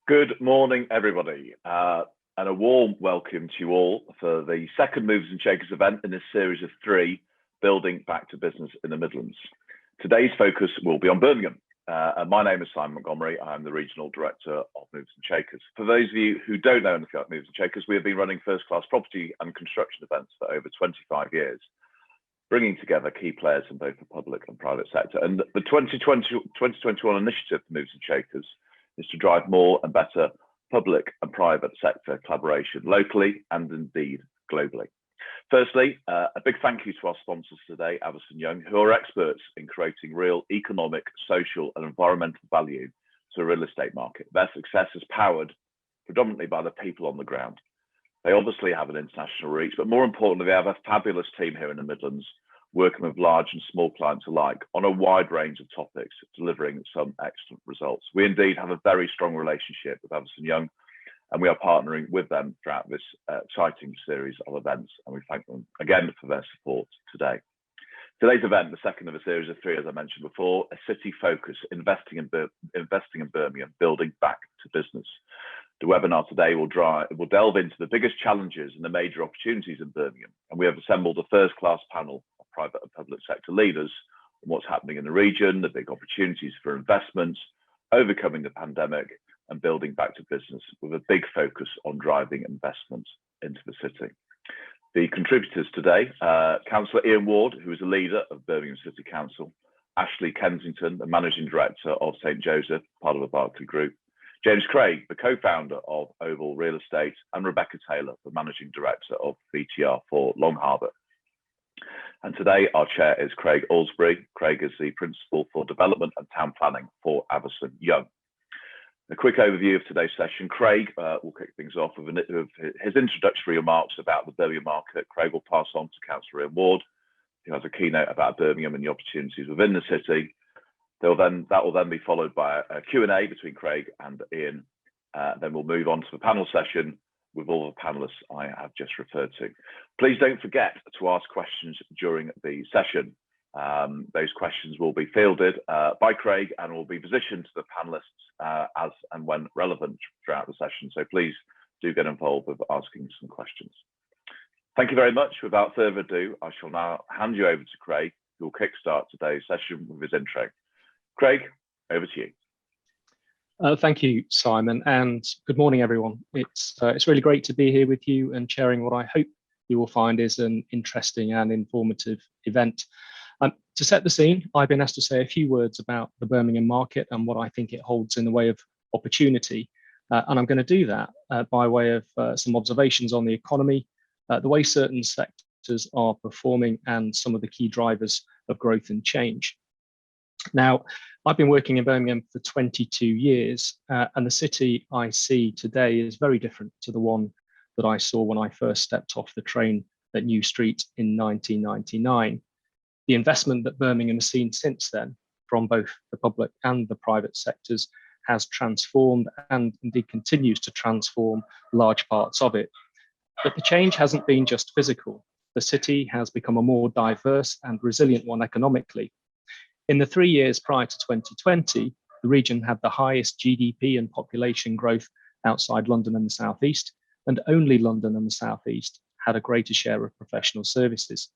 Good morning, everybody, and a warm welcome to you all for the second Movers and Shakers event in this series of three, Building Back to Business in the Midlands. Today's focus will be on Birmingham. And my name is Simon Montgomery. I'm the Regional Director of Movers and Shakers. For those of you who don't know anything about Movers and Shakers, we have been running first-class property and construction events for over 25 years, bringing together key players in both the public and private sector. And the 2021 initiative for Movers and Shakers is to drive more and better public and private sector collaboration locally and indeed globally. Firstly, a big thank you to our sponsors today, Avison Young, who are experts in creating real economic, social and environmental value to the real estate market. Their success is powered predominantly by the people on the ground. They obviously have an international reach, but more importantly, they have a fabulous team here in the Midlands, working with large and small clients alike on a wide range of topics, delivering some excellent results. We indeed have a very strong relationship with Avison Young, and we are partnering with them throughout this exciting series of events, and we thank them again for their support today. Today's event, the second of a series of three, as I mentioned before, a city focus, investing in Birmingham, building back to business. The webinar today will delve into the biggest challenges and the major opportunities in Birmingham, and we have assembled a first-class panel of private and public sector leaders on what's happening in the region, the big opportunities for investments, overcoming the pandemic, and building back to business, with a big focus on driving investments into the city. The contributors today, Councillor Ian Ward, who is a leader of Birmingham City Council, Ashley Kensington, the Managing Director of St Joseph, part of the Barclay Group, James Craig, the co-founder of Oval Real Estate, and Rebecca Taylor, the Managing Director of VTR for Long Harbour. And today our chair is Craig Aylesbury. Craig is the Principal for Development and Town Planning for Avison Young. A quick overview of today's session. Craig will kick things off with his introductory remarks about the Birmingham market. Craig will pass on to Councillor Ian Ward, who has a keynote about Birmingham and the opportunities within the city. That will then be followed by a Q&A between Craig and Ian. Then we'll move on to the panel session with all the panelists I have just referred to. Please don't forget to ask questions during the session. Those questions will be fielded by Craig and will be positioned to the panelists as and when relevant throughout the session. So please do get involved with asking some questions. Thank you very much. Without further ado, I shall now hand you over to Craig, who will kickstart today's session with his intro. Craig, over to you. Thank you, Simon, and good morning, everyone. It's really great to be here with you and sharing what I hope you will find is an interesting and informative event. To set the scene, I've been asked to say a few words about the Birmingham market and what I think it holds in the way of opportunity. And I'm going to do that by way of some observations on the economy, the way certain sectors are performing, and some of the key drivers of growth and change. Now, I've been working in Birmingham for 22 years, and the city I see today is very different to the one that I saw when I first stepped off the train at New Street in 1999. The investment that Birmingham has seen since then, from both the public and the private sectors, has transformed and indeed continues to transform large parts of it. But the change hasn't been just physical. The city has become a more diverse and resilient one economically. In the 3 years prior to 2020, the region had the highest GDP and population growth outside London and the South East, and only London and the South East had a greater share of professional services.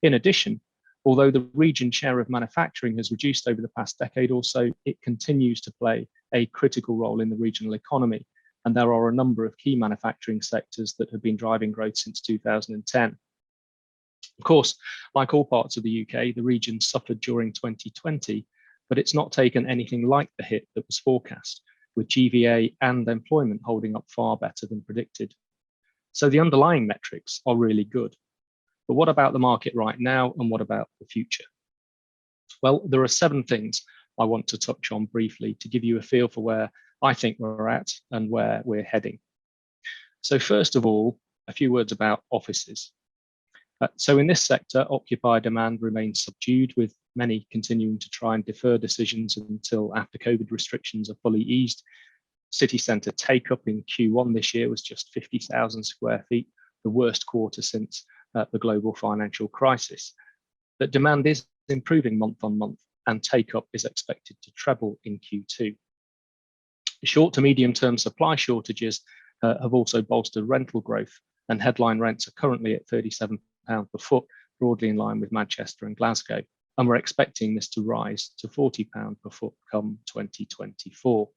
In addition, although the region's share of manufacturing has reduced over the past decade or so, it continues to play a critical role in the regional economy, and there are a number of key manufacturing sectors that have been driving growth since 2010. Of course, like all parts of the UK, the region suffered during 2020, but it's not taken anything like the hit that was forecast, with GVA and employment holding up far better than predicted. So the underlying metrics are really good. But what about the market right now, and what about the future? Well, there are 7 things I want to touch on briefly to give you a feel for where I think we're at and where we're heading. So first of all, a few words about offices. So in this sector, occupier demand remains subdued, with many continuing to try and defer decisions until after COVID restrictions are fully eased. City centre take-up in Q1 this year was just 50,000 square feet, the worst quarter since the global financial crisis. But demand is improving month on month, and take-up is expected to treble in Q2. Short to medium term supply shortages have also bolstered rental growth, and headline rents are currently at £37 per foot, broadly in line with Manchester and Glasgow. And we're expecting this to rise to £40 per foot come 2024.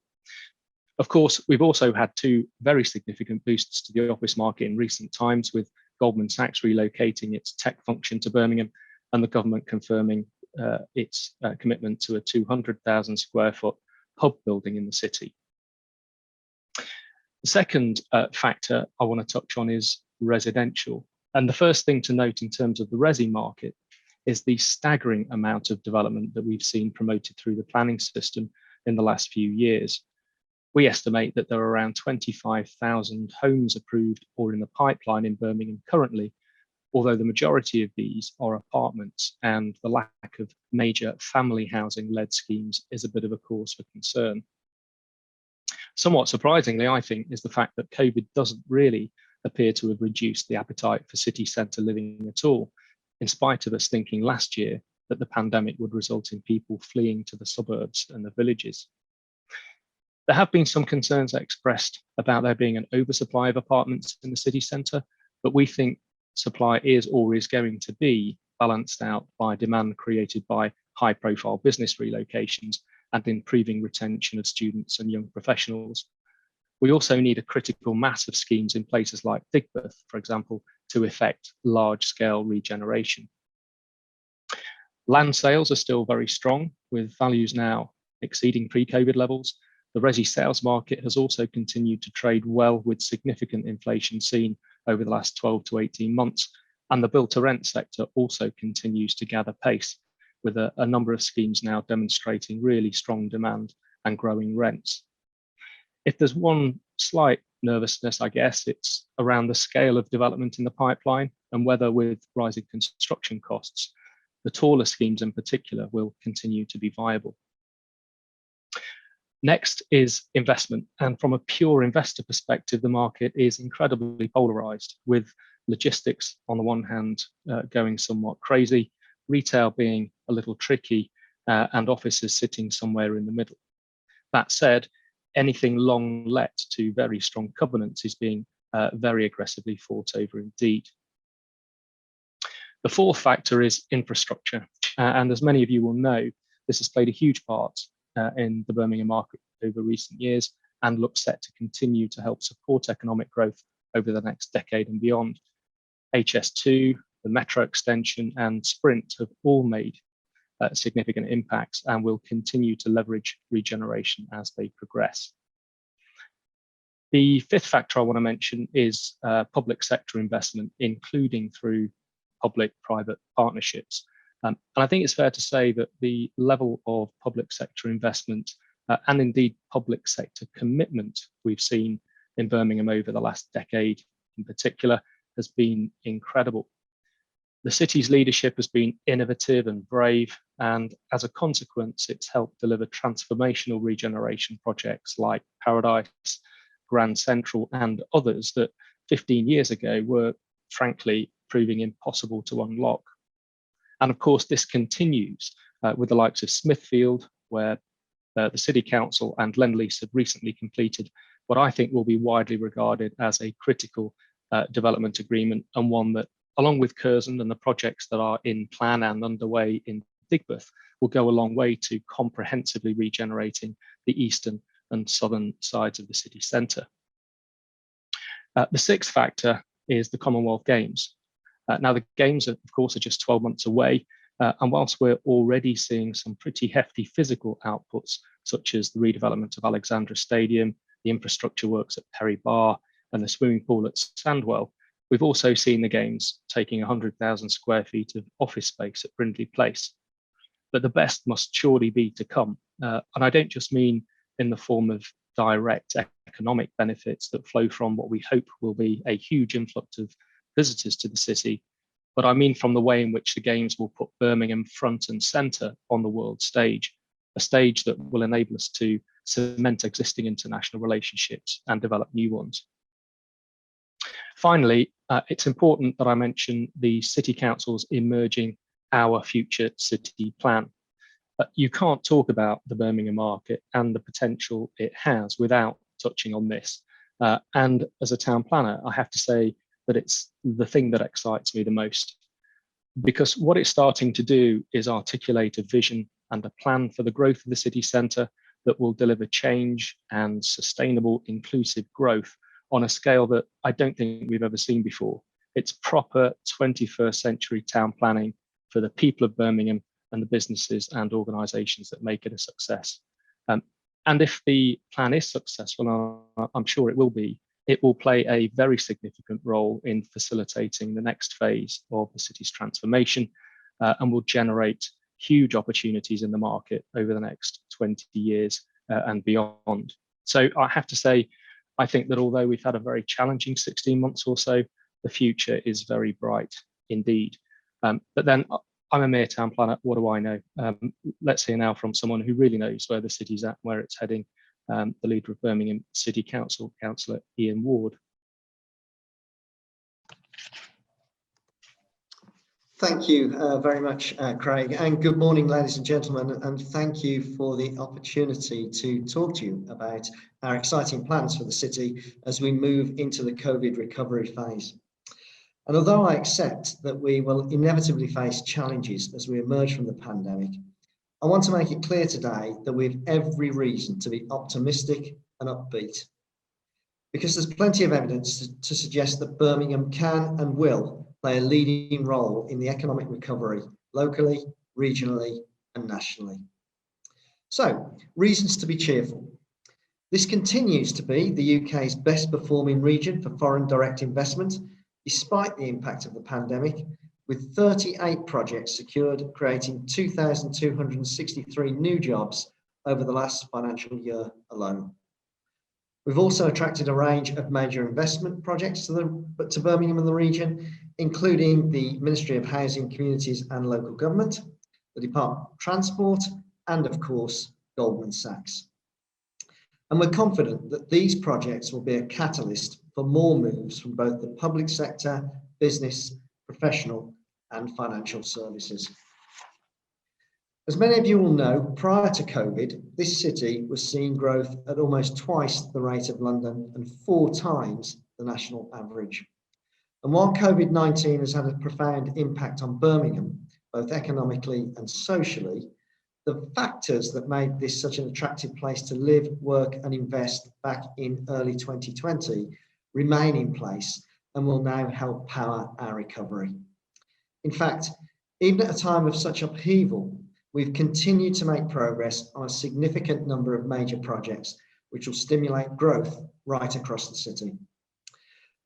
Of course, we've also had two very significant boosts to the office market in recent times, with Goldman Sachs relocating its tech function to Birmingham and the government confirming its commitment to a 200,000 square foot hub building in the city. The second factor I want to touch on is residential. And the first thing to note in terms of the resi market is the staggering amount of development that we've seen promoted through the planning system in the last few years. We estimate that there are around 25,000 homes approved or in the pipeline in Birmingham currently, although the majority of these are apartments, and the lack of major family housing-led schemes is a bit of a cause for concern. Somewhat surprisingly, I think, is the fact that COVID doesn't really appear to have reduced the appetite for city centre living at all, in spite of us thinking last year that the pandemic would result in people fleeing to the suburbs and the villages. There have been some concerns expressed about there being an oversupply of apartments in the city centre, but we think supply is always going to be balanced out by demand created by high-profile business relocations and improving retention of students and young professionals. We also need a critical mass of schemes in places like Digbeth, for example, to effect large-scale regeneration. Land sales are still very strong, with values now exceeding pre-COVID levels. The resi sales market has also continued to trade well, with significant inflation seen over the last 12 to 18 months. And the build-to-rent sector also continues to gather pace, with a number of schemes now demonstrating really strong demand and growing rents. If there's one slight nervousness, I guess, it's around the scale of development in the pipeline and whether, with rising construction costs, the taller schemes in particular will continue to be viable. Next is investment. And from a pure investor perspective, the market is incredibly polarized, with logistics on the one hand going somewhat crazy, retail being a little tricky, and offices sitting somewhere in the middle. That said, anything long let to very strong covenants is being very aggressively fought over indeed. The fourth factor is infrastructure. And as many of you will know, this has played a huge part in the Birmingham market over recent years and looks set to continue to help support economic growth over the next decade and beyond. HS2, the metro extension, and Sprint have all made significant impacts and will continue to leverage regeneration as they progress. The fifth factor I want to mention is public sector investment, including through public-private partnerships. And I think it's fair to say that the level of public sector investment and indeed public sector commitment we've seen in Birmingham over the last decade in particular has been incredible. The city's leadership has been innovative and brave, and as a consequence, it's helped deliver transformational regeneration projects like Paradise, Grand Central, and others that 15 years ago were frankly proving impossible to unlock. And of course, this continues with the likes of Smithfield, where the City Council and Lend-Lease have recently completed what I think will be widely regarded as a critical development agreement, and one that, along with Curzon and the projects that are in plan and underway in Digbeth, will go a long way to comprehensively regenerating the eastern and southern sides of the city centre. The sixth factor is the Commonwealth Games. Now, the Games, of course, are just 12 months away, and whilst we're already seeing some pretty hefty physical outputs, such as the redevelopment of Alexandra Stadium, the infrastructure works at Perry Bar, and the swimming pool at Sandwell, we've also seen the Games taking 100,000 square feet of office space at Brindley Place. But the best must surely be to come. And I don't just mean in the form of direct economic benefits that flow from what we hope will be a huge influx of visitors to the city, but I mean from the way in which the Games will put Birmingham front and centre on the world stage, a stage that will enable us to cement existing international relationships and develop new ones. Finally, it's important that I mention the City Council's emerging Our Future City plan. You can't talk about the Birmingham market and the potential it has without touching on this. And as a town planner, I have to say that it's the thing that excites me the most, because what it's starting to do is articulate a vision and a plan for the growth of the city centre that will deliver change and sustainable, inclusive growth on a scale that I don't think we've ever seen before. It's proper 21st century town planning for the people of Birmingham and the businesses and organisations that make it a success. And if the plan is successful, and I'm sure it will be, it will play a very significant role in facilitating the next phase of the city's transformation, and will generate huge opportunities in the market over the next 20 years and beyond. So I have to say, I think that although we've had a very challenging 16 months or so, the future is very bright indeed. But then I'm a mere town planner, what do I know? Let's hear now from someone who really knows where the city's at, where it's heading, the leader of Birmingham City Council, Councillor Ian Ward. Thank you very much, Craig, and good morning, ladies and gentlemen, and thank you for the opportunity to talk to you about our exciting plans for the city as we move into the COVID recovery phase. And although I accept that we will inevitably face challenges as we emerge from the pandemic, I want to make it clear today that we have every reason to be optimistic and upbeat, because there's plenty of evidence to suggest that Birmingham can and will play a leading role in the economic recovery locally, regionally, and nationally. So, reasons to be cheerful. This continues to be the UK's best performing region for foreign direct investment, despite the impact of the pandemic, with 38 projects secured, creating 2,263 new jobs over the last financial year alone. We've also attracted a range of major investment projects to Birmingham and the region, including the Ministry of Housing, Communities and Local Government, the Department of Transport, and of course, Goldman Sachs. And we're confident that these projects will be a catalyst for more moves from both the public sector, business, professional and financial services. As many of you will know, prior to COVID, this city was seeing growth at almost twice the rate of London and 4 times the national average. And while COVID-19 has had a profound impact on Birmingham, both economically and socially, the factors that made this such an attractive place to live, work and invest back in early 2020 remain in place and will now help power our recovery. In fact, even at a time of such upheaval, we've continued to make progress on a significant number of major projects which will stimulate growth right across the city.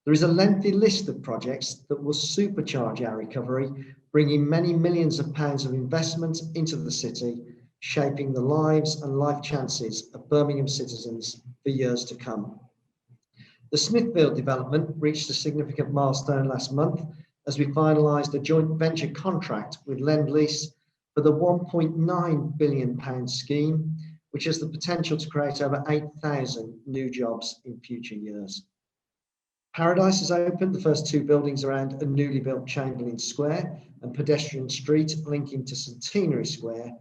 There is a lengthy list of projects that will supercharge our recovery, bringing many millions of pounds of investment into the city, shaping the lives and life chances of Birmingham citizens for years to come. The Smithfield development reached a significant milestone last month as we finalised a joint venture contract with Lend-Lease for the £1.9 billion scheme, which has the potential to create over 8,000 new jobs in future years. Paradise has opened the first 2 buildings around a newly built Chamberlain Square and pedestrian street linking to Centenary Square.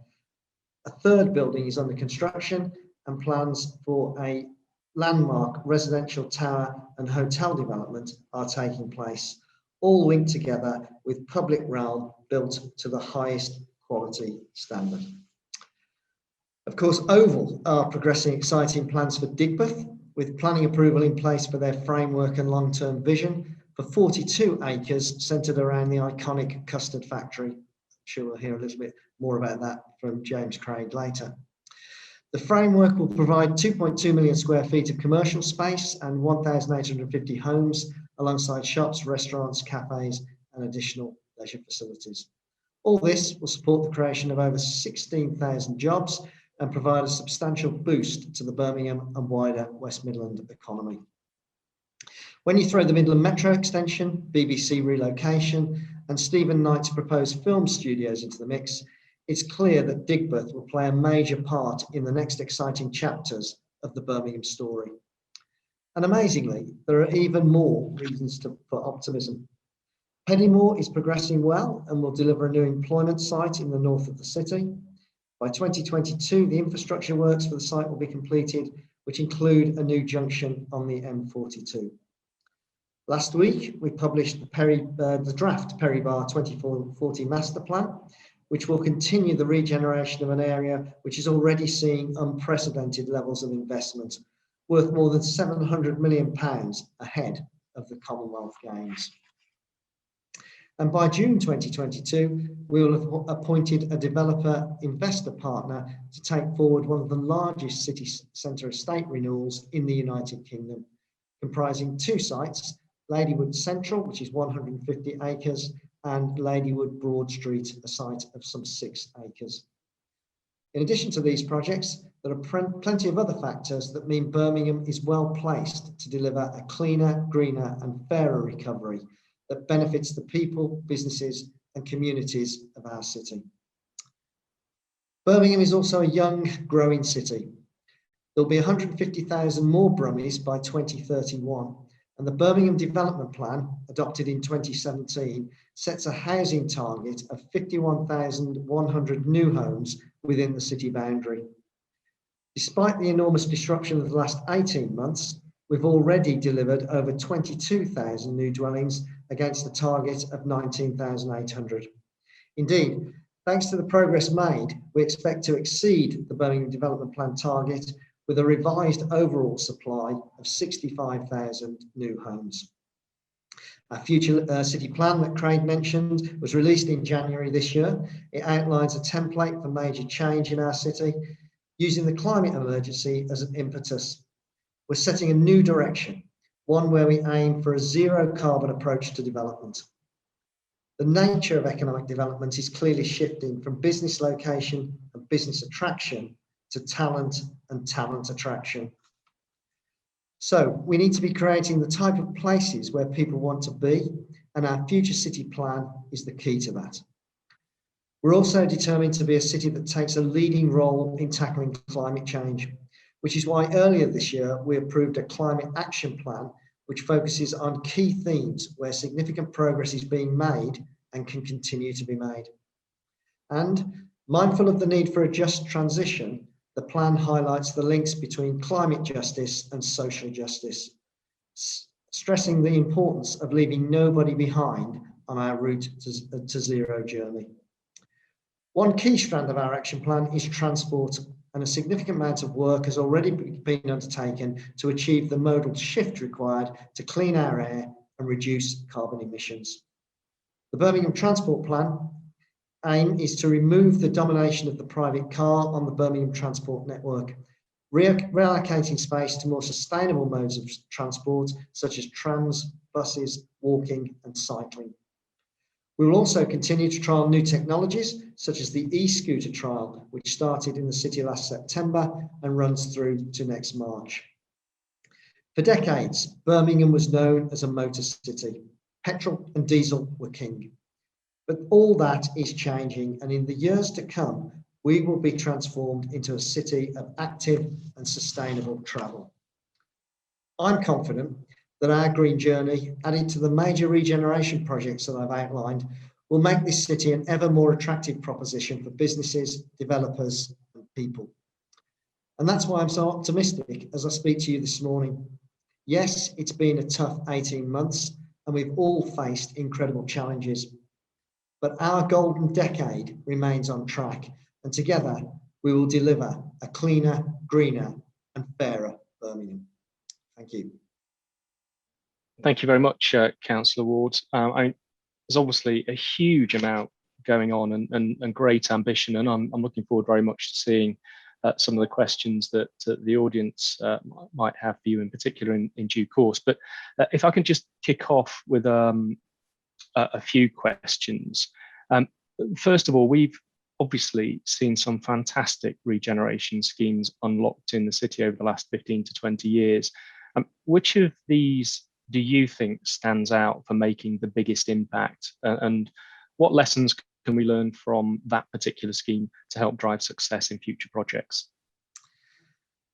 A 3rd building is under construction and plans for a landmark residential tower and hotel development are taking place, all linked together with public realm built to the highest quality standard. Of course, Oval are progressing exciting plans for Digbeth, with planning approval in place for their framework and long-term vision for 42 acres centred around the iconic custard factory. I'm sure we'll hear a little bit more about that from James Craig later. The framework will provide 2.2 million square feet of commercial space and 1,850 homes, alongside shops, restaurants, cafes and additional leisure facilities. All this will support the creation of over 16,000 jobs and provide a substantial boost to the Birmingham and wider West Midland economy. When you throw the Midland Metro extension, BBC relocation and Stephen Knight's proposed film studios into the mix, it's clear that Digbeth will play a major part in the next exciting chapters of the Birmingham story. And amazingly, there are even more reasons for optimism. Peddymore is progressing well and will deliver a new employment site in the north of the city. By 2022, the infrastructure works for the site will be completed, which include a new junction on the M42. Last week, we published the draft Perry Bar 2040 master plan, which will continue the regeneration of an area which is already seeing unprecedented levels of investment, worth more than £700 million ahead of the Commonwealth Games. And by June 2022, we will have appointed a developer investor partner to take forward one of the largest city centre estate renewals in the United Kingdom, comprising 2 sites, Ladywood Central, which is 150 acres, and Ladywood Broad Street, a site of some 6 acres. In addition to these projects, there are plenty of other factors that mean Birmingham is well placed to deliver a cleaner, greener and fairer recovery that benefits the people, businesses and communities of our city. Birmingham is also a young, growing city. There'll be 150,000 more Brummies by 2031, and the Birmingham Development Plan, adopted in 2017, sets a housing target of 51,100 new homes within the city boundary. Despite the enormous disruption of the last 18 months, we've already delivered over 22,000 new dwellings against the target of 19,800. Indeed, thanks to the progress made, we expect to exceed the Birmingham Development Plan target with a revised overall supply of 65,000 new homes. Our future city plan that Craig mentioned was released in January this year. It outlines a template for major change in our city, using the climate emergency as an impetus. We're setting a new direction, one where we aim for a zero carbon approach to development. The nature of economic development is clearly shifting from business location and business attraction to talent and talent attraction. So we need to be creating the type of places where people want to be, and our future city plan is the key to that. We're also determined to be a city that takes a leading role in tackling climate change, which is why earlier this year we approved a climate action plan which focuses on key themes where significant progress is being made and can continue to be made. And mindful of the need for a just transition, the plan highlights the links between climate justice and social justice, stressing the importance of leaving nobody behind on our route to zero journey. One key strand of our action plan is transport, and a significant amount of work has already been undertaken to achieve the modal shift required to clean our air and reduce carbon emissions. The Birmingham Transport Plan aim is to remove the domination of the private car on the Birmingham transport network, reallocating space to more sustainable modes of transport, such as trams, buses, walking and cycling. We will also continue to trial new technologies, such as the e-scooter trial, which started in the city last September and runs through to next March. For decades, Birmingham was known as a motor city. Petrol and diesel were king. But all that is changing, and in the years to come, we will be transformed into a city of active and sustainable travel. I'm confident that our green journey, added to the major regeneration projects that I've outlined, will make this city an ever more attractive proposition for businesses, developers and people. And that's why I'm so optimistic as I speak to you this morning. Yes, it's been a tough 18 months and we've all faced incredible challenges, but our golden decade remains on track, and together we will deliver a cleaner, greener and fairer Birmingham. Thank you. Thank you very much, Councillor Ward. There's obviously a huge amount going on and great ambition, and I'm looking forward very much to seeing some of the questions that the audience might have for you in particular in due course. But if I can just kick off with a few questions. First of all, we've obviously seen some fantastic regeneration schemes unlocked in the city over the last 15 to 20 years. Which of these do you think stands out for making the biggest impact? And what lessons can we learn from that particular scheme to help drive success in future projects?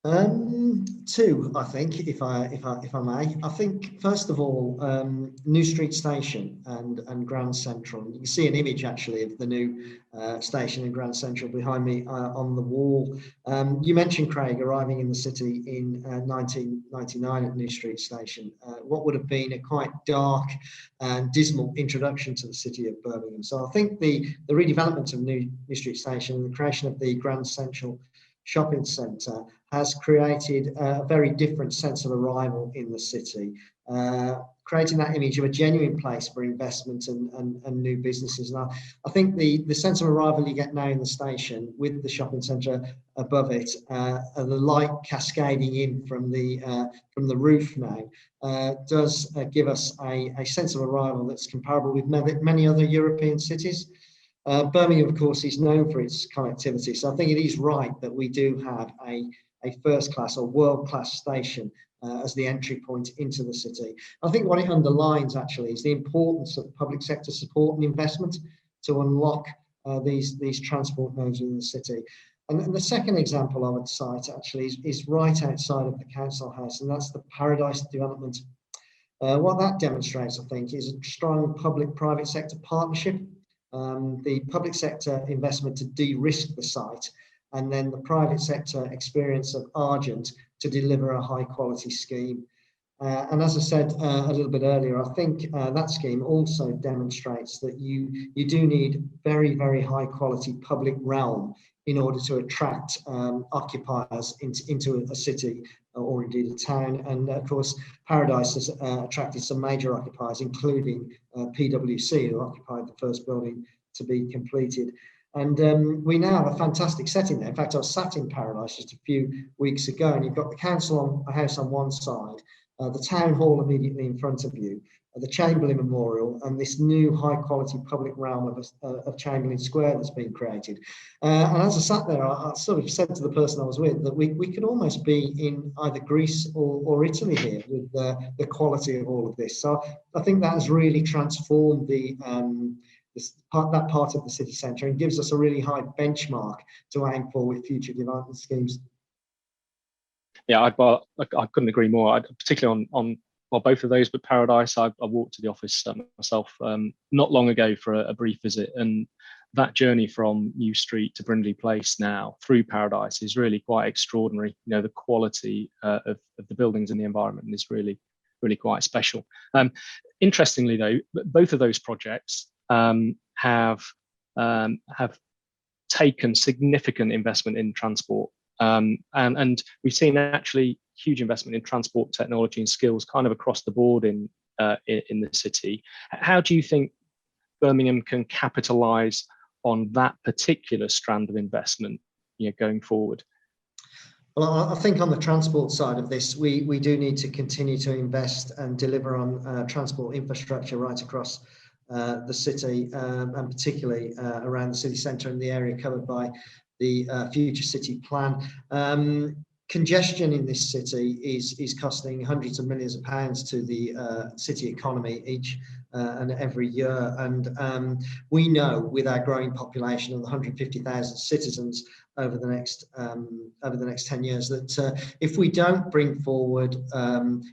Two, I think, if I may. I think first of all, New Street Station and Grand Central. You can see an image actually of the new station in Grand Central behind me on the wall. You mentioned, Craig, arriving in the city in 1999 at New Street Station. What would have been a quite dark and dismal introduction to the city of Birmingham. So I think the redevelopment of New Street Station and the creation of the Grand Central shopping centre has created a very different sense of arrival in the city, creating that image of a genuine place for investment and new businesses. And I think the sense of arrival you get now in the station with the shopping centre above it, and the light cascading in from the roof now, does give us a sense of arrival that's comparable with many other European cities. Birmingham, of course, is known for its connectivity, so I think it is right that we do have a first-class or world-class station as the entry point into the city. I think what it underlines actually is the importance of public sector support and investment to unlock these transport nodes in the city. And the second example I would cite actually is right outside of the council house, and that's the Paradise development. What that demonstrates, I think, is a strong public-private sector partnership. The public sector investment to de-risk the site, and then the private sector experience of Argent to deliver a high quality scheme. And as I said a little bit earlier, I think that scheme also demonstrates that you do need very, very high quality public realm in order to attract occupiers into a city or indeed a town. And of course, Paradise has attracted some major occupiers, including PwC, who occupied the first building to be completed. And we now have a fantastic setting there. In fact, I was sat in Paradise just a few weeks ago, and you've got the council house on one side, the town hall immediately in front of you, the Chamberlain Memorial, and this new high quality public realm of Chamberlain Square that's been created. And as I sat there, I sort of said to the person I was with that we could almost be in either Greece or Italy here with the quality of all of this. So I think that has really transformed that part of the city centre and gives us a really high benchmark to aim for with future development schemes. Yeah, I couldn't agree more. Particularly on well, both of those, but Paradise, I walked to the office myself not long ago for a brief visit, and that journey from New Street to Brindley Place now through Paradise is really quite extraordinary. You know, the quality of the buildings and the environment is really quite special. Interestingly, though, both of those projects have taken significant investment in transport, and we've seen actually huge investment in transport technology and skills kind of across the board in the city. How do you think Birmingham can capitalise on that particular strand of investment, you know, going forward? Well, I think on the transport side of this, we do need to continue to invest and deliver on transport infrastructure right across the city, and particularly around the city centre and the area covered by the future city plan. Congestion in this city is costing hundreds of millions of pounds to the city economy each and every year, and we know with our growing population of 150,000 citizens over the next 10 years that if we don't bring forward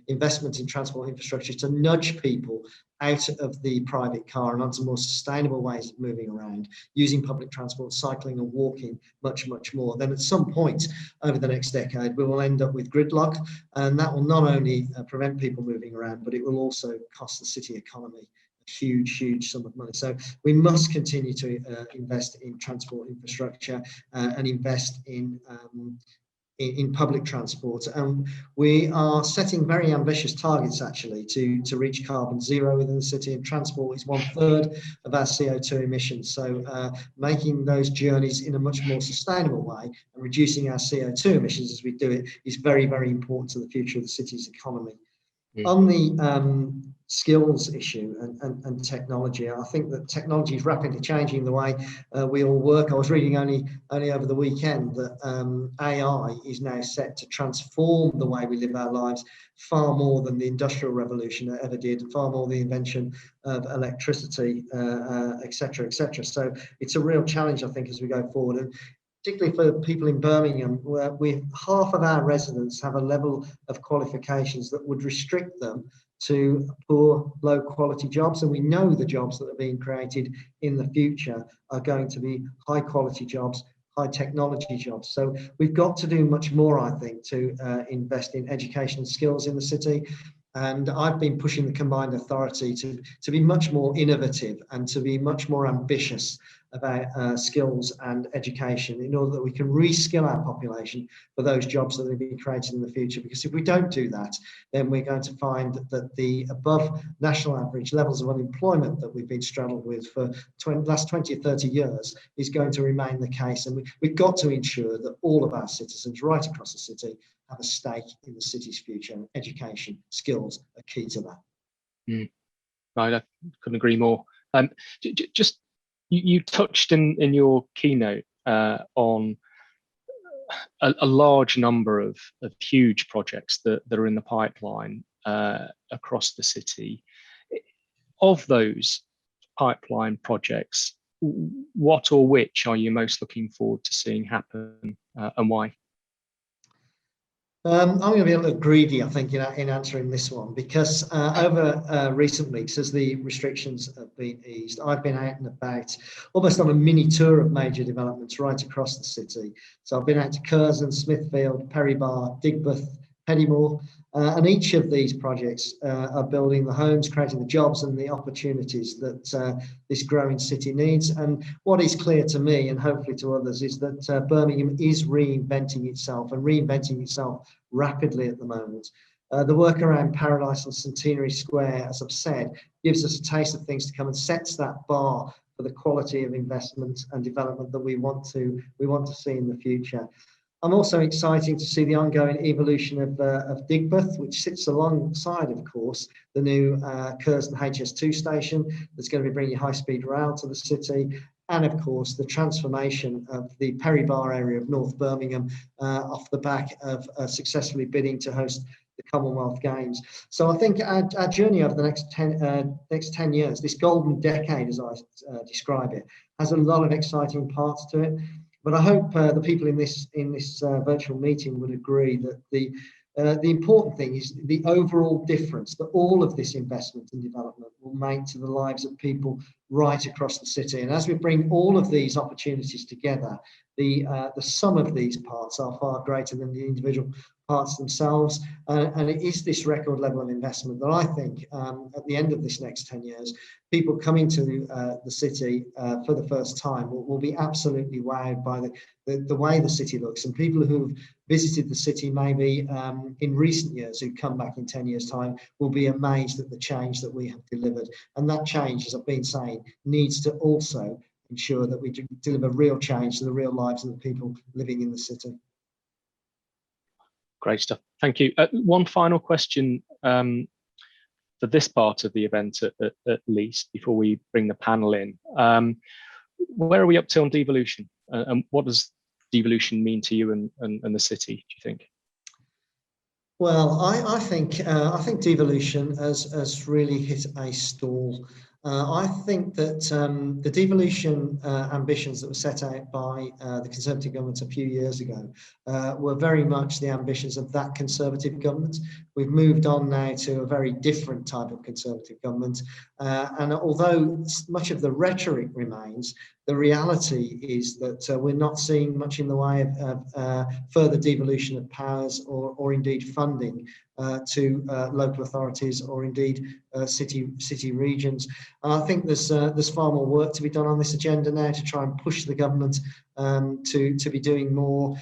investment in transport infrastructure to nudge people out of the private car and onto more sustainable ways of moving around, using public transport, cycling and walking much more, then at some point over the next decade we will end up with gridlock, and that will not only prevent people moving around, but it will also cost the city economy a huge sum of money. So we must continue to invest in transport infrastructure and invest in public transport, and we are setting very ambitious targets actually to reach carbon zero within the city, and transport is 1/3 of our CO2 emissions. So making those journeys in a much more sustainable way and reducing our CO2 emissions as we do it is very important to the future of the city's economy. On the skills issue and technology, I think that technology is rapidly changing the way we all work. I was reading only over the weekend that AI is now set to transform the way we live our lives far more than the Industrial Revolution ever did, far more the invention of electricity, etc. So it's a real challenge, I think, as we go forward. And particularly for people in Birmingham, where half of our residents have a level of qualifications that would restrict them to poor, low quality jobs. And we know the jobs that are being created in the future are going to be high quality jobs, high technology jobs. So we've got to do much more, I think, to invest in education and skills in the city. And I've been pushing the combined authority to be much more innovative and to be much more ambitious about skills and education in order that we can reskill our population for those jobs that will be created in the future. Because if we don't do that, then we're going to find that the above national average levels of unemployment that we've been straddled with for the last 20 or 30 years is going to remain the case. And we've got to ensure that all of our citizens right across the city have a stake in the city's future, and education, skills are key to that. Right, I couldn't agree more. Just you touched in your keynote on a large number of huge projects that are in the pipeline across the city. Of those pipeline projects, what or which are you most looking forward to seeing happen, and why? I'm going to be a little greedy, I think, in answering this one, because over recent weeks, as the restrictions have been eased, I've been out and about, almost on a mini tour of major developments right across the city. So I've been out to Curzon, Smithfield, Perry Barr, Digbeth, Peddymore, and each of these projects are building the homes, creating the jobs and the opportunities that this growing city needs. And what is clear to me, and hopefully to others, is that Birmingham is reinventing itself, and reinventing itself rapidly at the moment. The work around Paradise and Centenary Square, as I've said, gives us a taste of things to come and sets that bar for the quality of investment and development that we want to see in the future. I'm also excited to see the ongoing evolution of Digbeth, which sits alongside, of course, the new Curzon HS2 station that's going to be bringing high-speed rail to the city, and of course the transformation of the Perry Barr area of North Birmingham off the back of successfully bidding to host the Commonwealth Games. So I think our journey over the next 10 years, this golden decade, as I describe it, has a lot of exciting parts to it. But I hope the people in this virtual meeting would agree that the important thing is the overall difference that all of this investment and development will make to the lives of people right across the city. And as we bring all of these opportunities together, the sum of these parts are far greater than the individual parts themselves. And it is this record level of investment that I think at the end of this next 10 years, people coming to the city for the first time will be absolutely wowed by the way the city looks. And people who've visited the city maybe in recent years, who come back in 10 years' time, will be amazed at the change that we have delivered. And that change, as I've been saying, needs to also ensure that we deliver real change to the real lives of the people living in the city. Great stuff. Thank you. One final question for this part of the event, at least, before we bring the panel in. Where are we up to on devolution? And what does devolution mean to you and the city, do you think? Well, I think devolution has really hit a stall. I think that the devolution ambitions that were set out by the Conservative government a few years ago were very much the ambitions of that Conservative government. We've moved on now to a very different type of Conservative government. And although much of the rhetoric remains, the reality is that we're not seeing much in the way of further devolution of powers or indeed funding to local authorities or indeed city regions. I think there's far more work to be done on this agenda now to try and push the government to be doing more.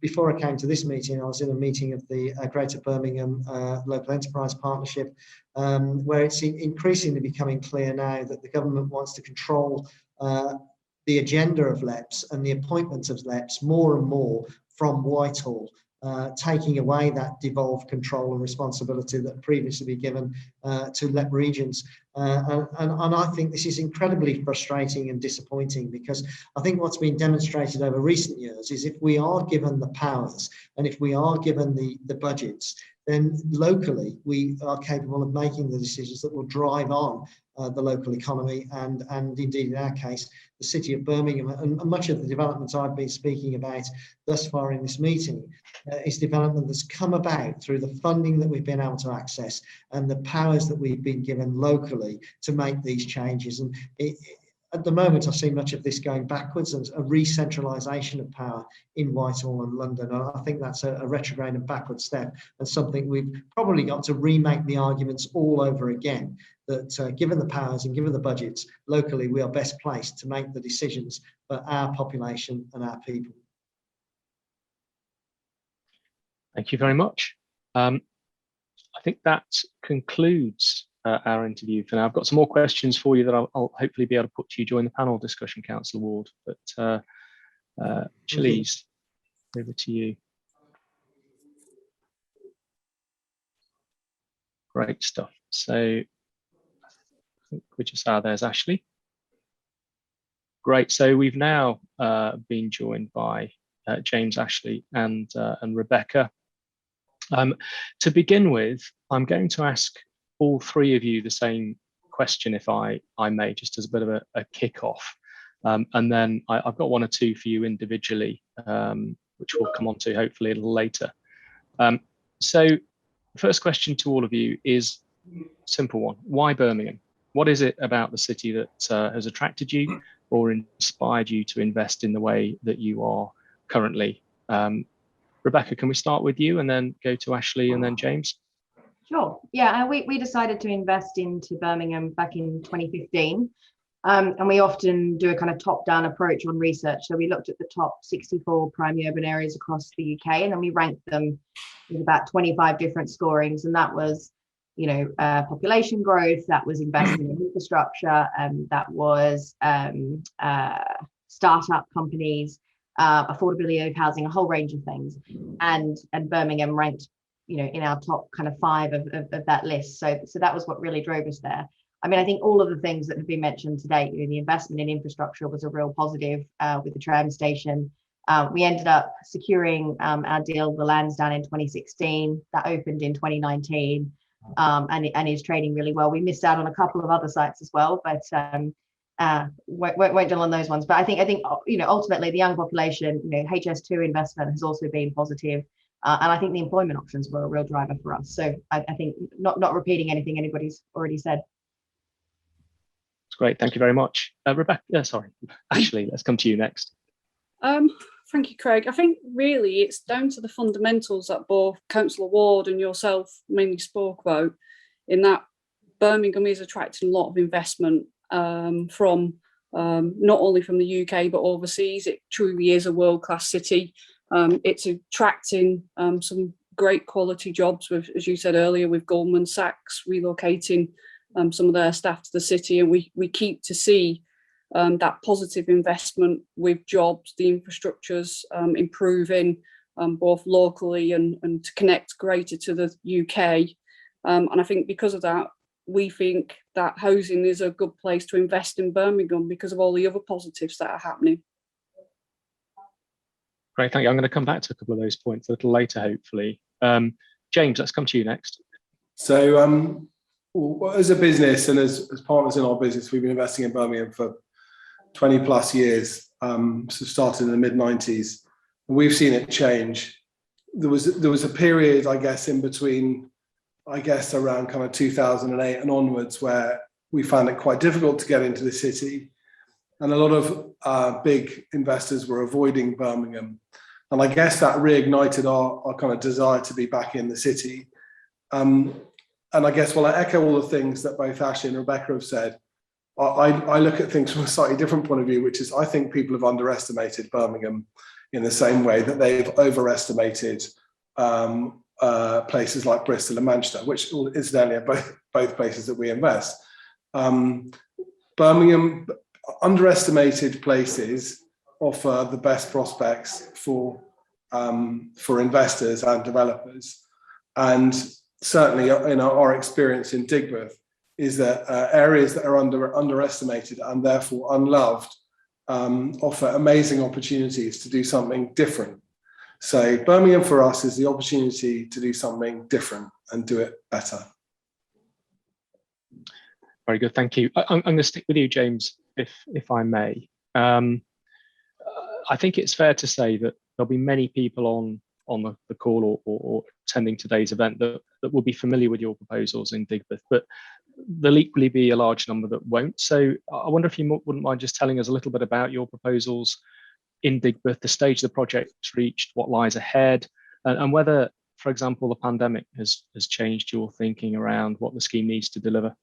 Before I came to this meeting, I was in a meeting of the Greater Birmingham Local Enterprise Partnership, where it's increasingly becoming clear now that the government wants to control the agenda of LEPs and the appointment of LEPs more and more from Whitehall, taking away that devolved control and responsibility that previously been given to LEP regions. And I think this is incredibly frustrating and disappointing, because I think what's been demonstrated over recent years is if we are given the powers and if we are given the budgets, then locally we are capable of making the decisions that will drive on the local economy and indeed in our case the city of Birmingham. And much of the development I've been speaking about thus far in this meeting is development that's come about through the funding that we've been able to access and the powers that we've been given locally to make these changes. And at the moment, I see much of this going backwards and a re-centralisation of power in Whitehall and London. And I think that's a retrograde and backward step, and something we've probably got to remake the arguments all over again, that given the powers and given the budgets, locally we are best placed to make the decisions for our population and our people. Thank you very much. I think that concludes our interview for now. I've got some more questions for you that I'll hopefully be able to put to you during the panel discussion, Councillor Ward. But Chilise, over to you. Great stuff. So I think we're just there's Ashley. Great. So we've now been joined by James, Ashley, and Rebecca. To begin with, I'm going to ask all three of you the same question, if I may, just as a bit of a kick-off. And then I've got one or two for you individually, which we'll come on to hopefully a little later. So the first question to all of you is a simple one. Why Birmingham? What is it about the city that has attracted you or inspired you to invest in the way that you are currently? Rebecca, can we start with you and then go to Ashley and then James? Sure. Yeah, we decided to invest into Birmingham back in 2015. And we often do a kind of top-down approach on research. So we looked at the top 64 prime urban areas across the UK, and then we ranked them with about 25 different scorings. And that was, you know, population growth, that was investing in infrastructure, and that was startup companies, affordability of housing, a whole range of things. And Birmingham ranked, you know, in our top kind of 5 of that list. So that was what really drove us there. I mean, I think all of the things that have been mentioned today, you know, the investment in infrastructure was a real positive with the tram station. We ended up securing our deal, the Lansdowne, in 2016. That opened in 2019 and is trading really well. We missed out on a couple of other sites as well, but won't dwell on those ones. But I think you know, ultimately the young population, you know, HS2 investment has also been positive. And I think the employment options were a real driver for us. So I think not repeating anything anybody's already said. That's great. Thank you very much. Rebecca, sorry, Ashley, let's come to you next. Thank you, Craig. I think really it's down to the fundamentals that both Councillor Ward and yourself mainly spoke about, in that Birmingham is attracting a lot of investment from not only from the UK but overseas. It truly is a world-class city. It's attracting some great quality jobs, with, as you said earlier, with Goldman Sachs relocating some of their staff to the city, and we keep to see that positive investment with jobs, the infrastructure's improving both locally and to connect greater to the UK. And I think because of that, we think that housing is a good place to invest in Birmingham because of all the other positives that are happening. Great, thank you. I'm going to come back to a couple of those points a little later, hopefully. James, let's come to you next. So as a business and as partners in our business, we've been investing in Birmingham for 20 plus years, so started in the mid-90s. We've seen it change. There was a period, I guess, in between, around kind of 2008 and onwards, where we found it quite difficult to get into the city. And a lot of big investors were avoiding Birmingham. And I guess that reignited our kind of desire to be back in the city. And I guess, well, I echo all the things that both Ashley and Rebecca have said. I look at things from a slightly different point of view, which is I think people have underestimated Birmingham in the same way that they've overestimated places like Bristol and Manchester, which incidentally are both places that we invest. Birmingham, underestimated places offer the best prospects for investors and developers. And certainly in our experience in Digbeth, is that areas that are underestimated and therefore unloved offer amazing opportunities to do something different. So Birmingham for us is the opportunity to do something different and do it better. Very good, thank you. I'm going to stick with you, James, if I may. I think it's fair to say that there'll be many people on the call or attending today's event that will be familiar with your proposals in Digbeth, but there'll equally be a large number that won't. So I wonder if you wouldn't mind just telling us a little bit about your proposals in Digbeth, the stage the project's reached, what lies ahead, and whether, for example, the pandemic has changed your thinking around what the scheme needs to deliver.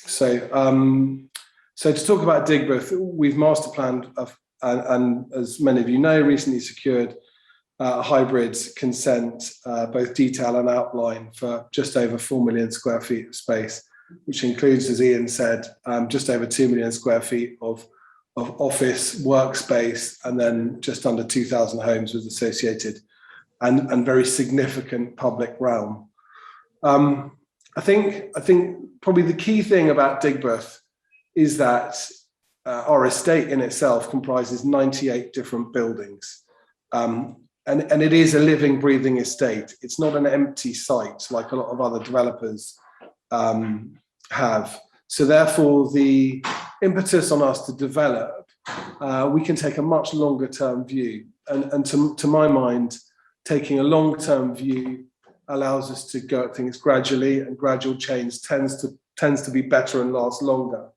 So to talk about Digbeth, we've master planned, and as many of you know, recently secured hybrid consent, both detail and outline, for just over 4 million square feet of space, which includes, as Ian said, just over 2 million square feet of office workspace, and then just under 2,000 homes with associated and very significant public realm. I think probably the key thing about Digbeth is that our estate in itself comprises 98 different buildings. And it is a living, breathing estate. It's not an empty site like a lot of other developers have. So therefore, the impetus on us to develop, we can take a much longer term view. And to my mind, taking a long-term view allows us to go at things gradually, and gradual change tends to be better and last longer.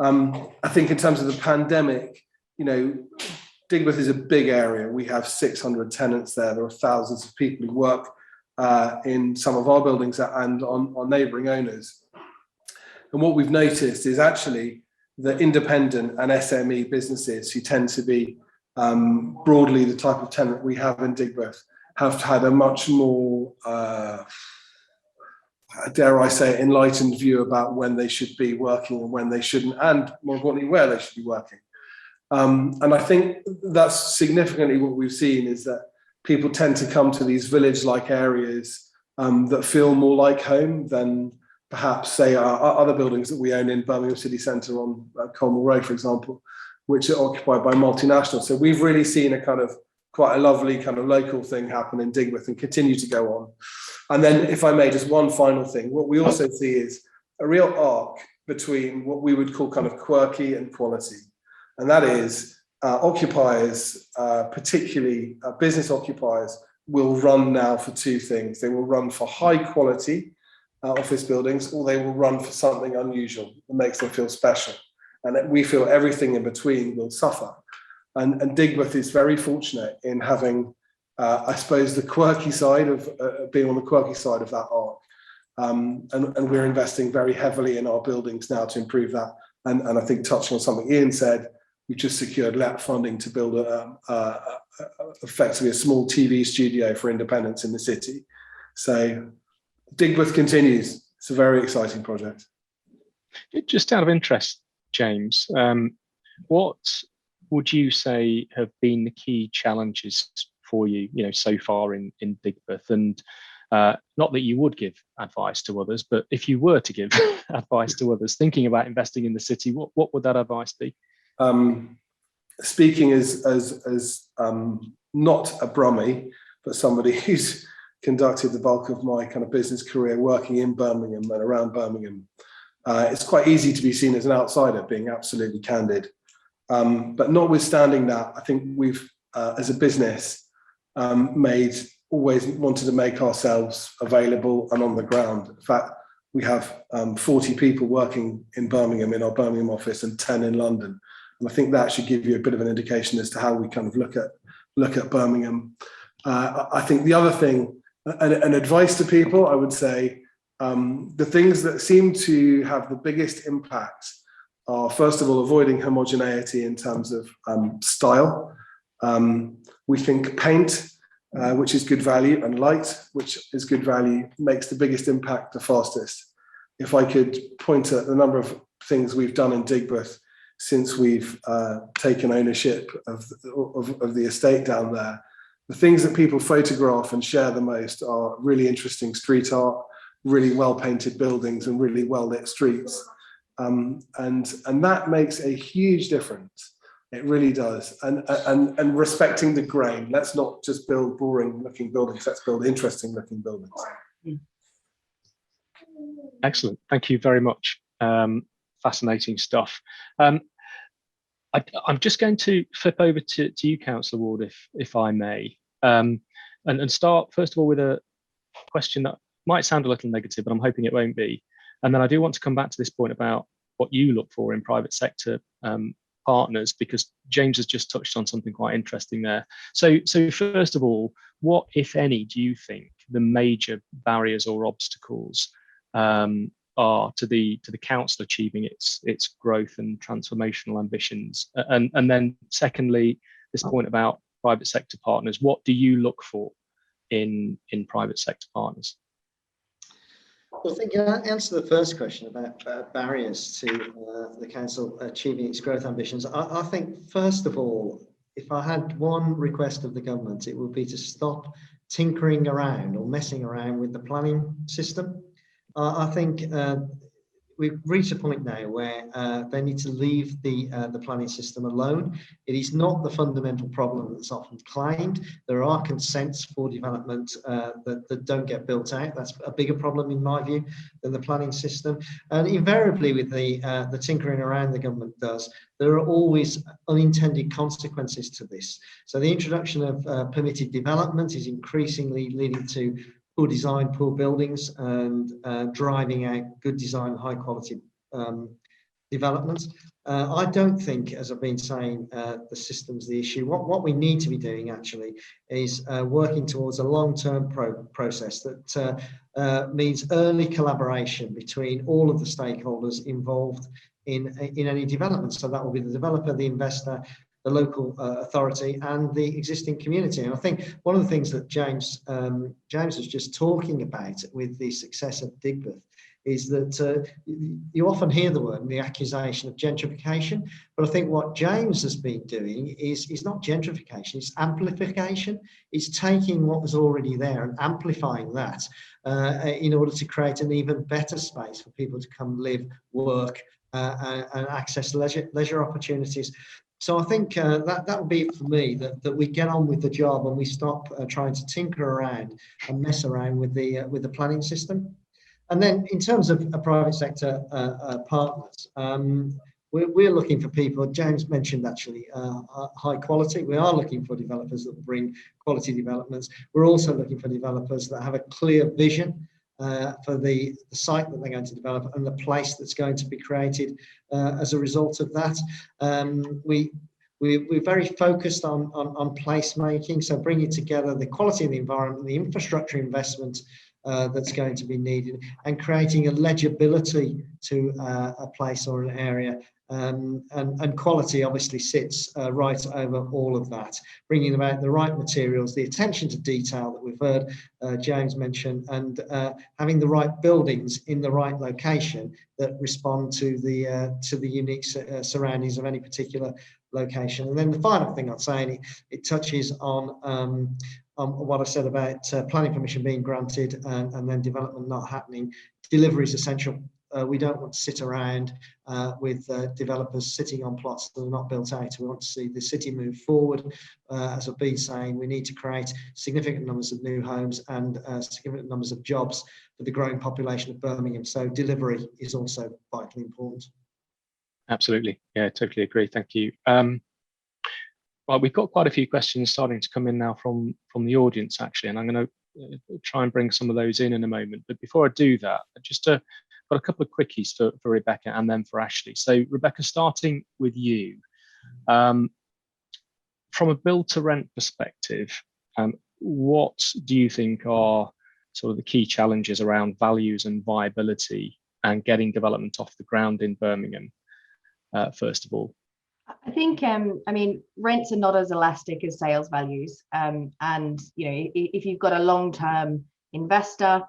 I think in terms of the pandemic, Digbeth is a big area. We have 600 tenants there. There are thousands of people who work in some of our buildings and on neighbouring owners. And what we've noticed is actually the independent and SME businesses, who tend to be broadly the type of tenant we have in Digbeth, have had a much more, dare I say, enlightened view about when they should be working and when they shouldn't, and more importantly, where they should be working. And I think that's significantly what we've seen, is that people tend to come to these village-like areas that feel more like home than perhaps, say, our other buildings that we own in Birmingham city centre on Colmore Road, for example, which are occupied by multinationals. So we've really seen a kind of quite a lovely kind of local thing happen in Digbeth and continue to go on. And then, if I may, just one final thing, what we also see is a real arc between what we would call kind of quirky and quality. And that is occupiers, particularly business occupiers, will run now for two things. They will run for high quality office buildings, or they will run for something unusual that makes them feel special. And we feel everything in between will suffer. And Digbeth is very fortunate in having, I suppose, the quirky side of being on the quirky side of that arc. And we're investing very heavily in our buildings now to improve that. And I think, touching on something Ian said, we've just secured LEP funding to build effectively a small TV studio for independents in the city. So Digbeth continues. It's a very exciting project. Just out of interest, James, what would you say have been the key challenges for you, so far in Digbeth? And not that you would give advice to others, but if you were to give advice to others thinking about investing in the city, what would that advice be? Speaking as not a Brummie, but somebody who's conducted the bulk of my kind of business career working in Birmingham and around Birmingham, it's quite easy to be seen as an outsider, being absolutely candid. But notwithstanding that, I think we've, as a business, always wanted to make ourselves available and on the ground. In fact, we have 40 people working in Birmingham in our Birmingham office and 10 in London. And I think that should give you a bit of an indication as to how we kind of look at Birmingham. I think the other thing, an advice to people, I would say, the things that seem to have the biggest impact are, first of all, avoiding homogeneity in terms of style. We think paint, which is good value, and light, which is good value, makes the biggest impact the fastest. If I could point at the number of things we've done in Digbeth since we've taken ownership of the estate down there, the things that people photograph and share the most are really interesting street art, really well painted buildings and really well lit streets. And that makes a huge difference. It really does. And respecting the grain. Let's not just build boring looking buildings, let's build interesting looking buildings. Excellent. Thank you very much. Fascinating stuff. I'm just going to flip over to you, Councillor Ward, if I may, and start first of all with a question that might sound a little negative, but I'm hoping it won't be. And then I do want to come back to this point about what you look for in private sector partners, because James has just touched on something quite interesting there. So first of all, what, if any, do you think the major barriers or obstacles are to the council achieving its growth and transformational ambitions? And then secondly, this point about private sector partners, what do you look for in private sector partners? Well, I think to answer the first question about barriers to the council achieving its growth ambitions, I think first of all, if I had one request of the government, it would be to stop tinkering around or messing around with the planning system. I think we've reached a point now where they need to leave the planning system alone. It is not the fundamental problem that's often claimed. There are consents for development that don't get built out. That's a bigger problem in my view than the planning system. And invariably with the tinkering around the government does, there are always unintended consequences to this. So the introduction of permitted development is increasingly leading to poor design, poor buildings, and driving out good design, high quality developments. I don't think, as I've been saying, the system's the issue. What we need to be doing actually is working towards a long-term process that means early collaboration between all of the stakeholders involved in any development. So that will be the developer, the investor, the local authority and the existing community. And I think one of the things that James was just talking about with the success of Digbeth is that you often hear the word and the accusation of gentrification, but I think what James has been doing is not gentrification, it's amplification. It's taking what was already there and amplifying that in order to create an even better space for people to come live, work and access leisure opportunities. So I think that would be for me, that we get on with the job and we stop trying to tinker around and mess around with the planning system. And then in terms of private sector partners, we're looking for people, James mentioned actually high quality. We are looking for developers that bring quality developments. We're also looking for developers that have a clear vision for the site that they're going to develop and the place that's going to be created as a result of that. We're very focused on placemaking, so bringing together the quality of the environment, the infrastructure investment that's going to be needed, and creating a legibility to a place or an area. And quality obviously sits right over all of that, bringing about the right materials, the attention to detail that we've heard James mention, and having the right buildings in the right location that respond to the unique surroundings of any particular location. And then the final thing I'd say, and it touches on what I said about planning permission being granted and then development not happening. Delivery is essential. We don't want to sit around with developers sitting on plots that are not built out. We want to see the city move forward. As I've been saying, we need to create significant numbers of new homes and significant numbers of jobs for the growing population of Birmingham. So delivery is also vitally important. Absolutely. Yeah, totally agree. Thank you. Well, we've got quite a few questions starting to come in now from the audience, actually, and I'm going to try and bring some of those in a moment. But before I do that, just got a couple of quickies for Rebecca and then for Ashley. So Rebecca, starting with you, from a build to rent perspective, what do you think are sort of the key challenges around values and viability and getting development off the ground in Birmingham, first of all? I think, I mean, rents are not as elastic as sales values. And, you know, if you've got a long-term investor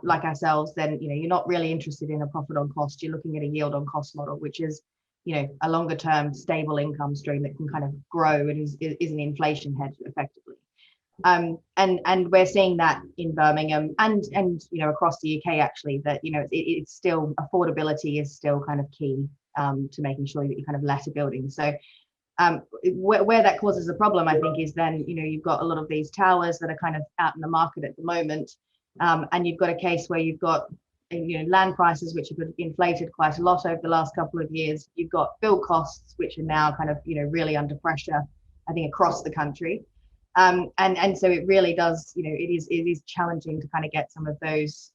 like ourselves, then, you know, you're not really interested in a profit on cost. You're looking at a yield on cost model, which is, you know, a longer-term stable income stream that can kind of grow and is an inflation hedge effectively. And we're seeing that in Birmingham and across the UK actually, that it's still, affordability is still kind of key to making sure that you kind of let a building. So where that causes a problem, I think, is then you've got a lot of these towers that are kind of out in the market at the moment, and you've got a case where you've got land prices which have inflated quite a lot over the last couple of years. You've got build costs which are now kind of really under pressure, I think, across the country, and so it really does it is challenging to kind of get some of those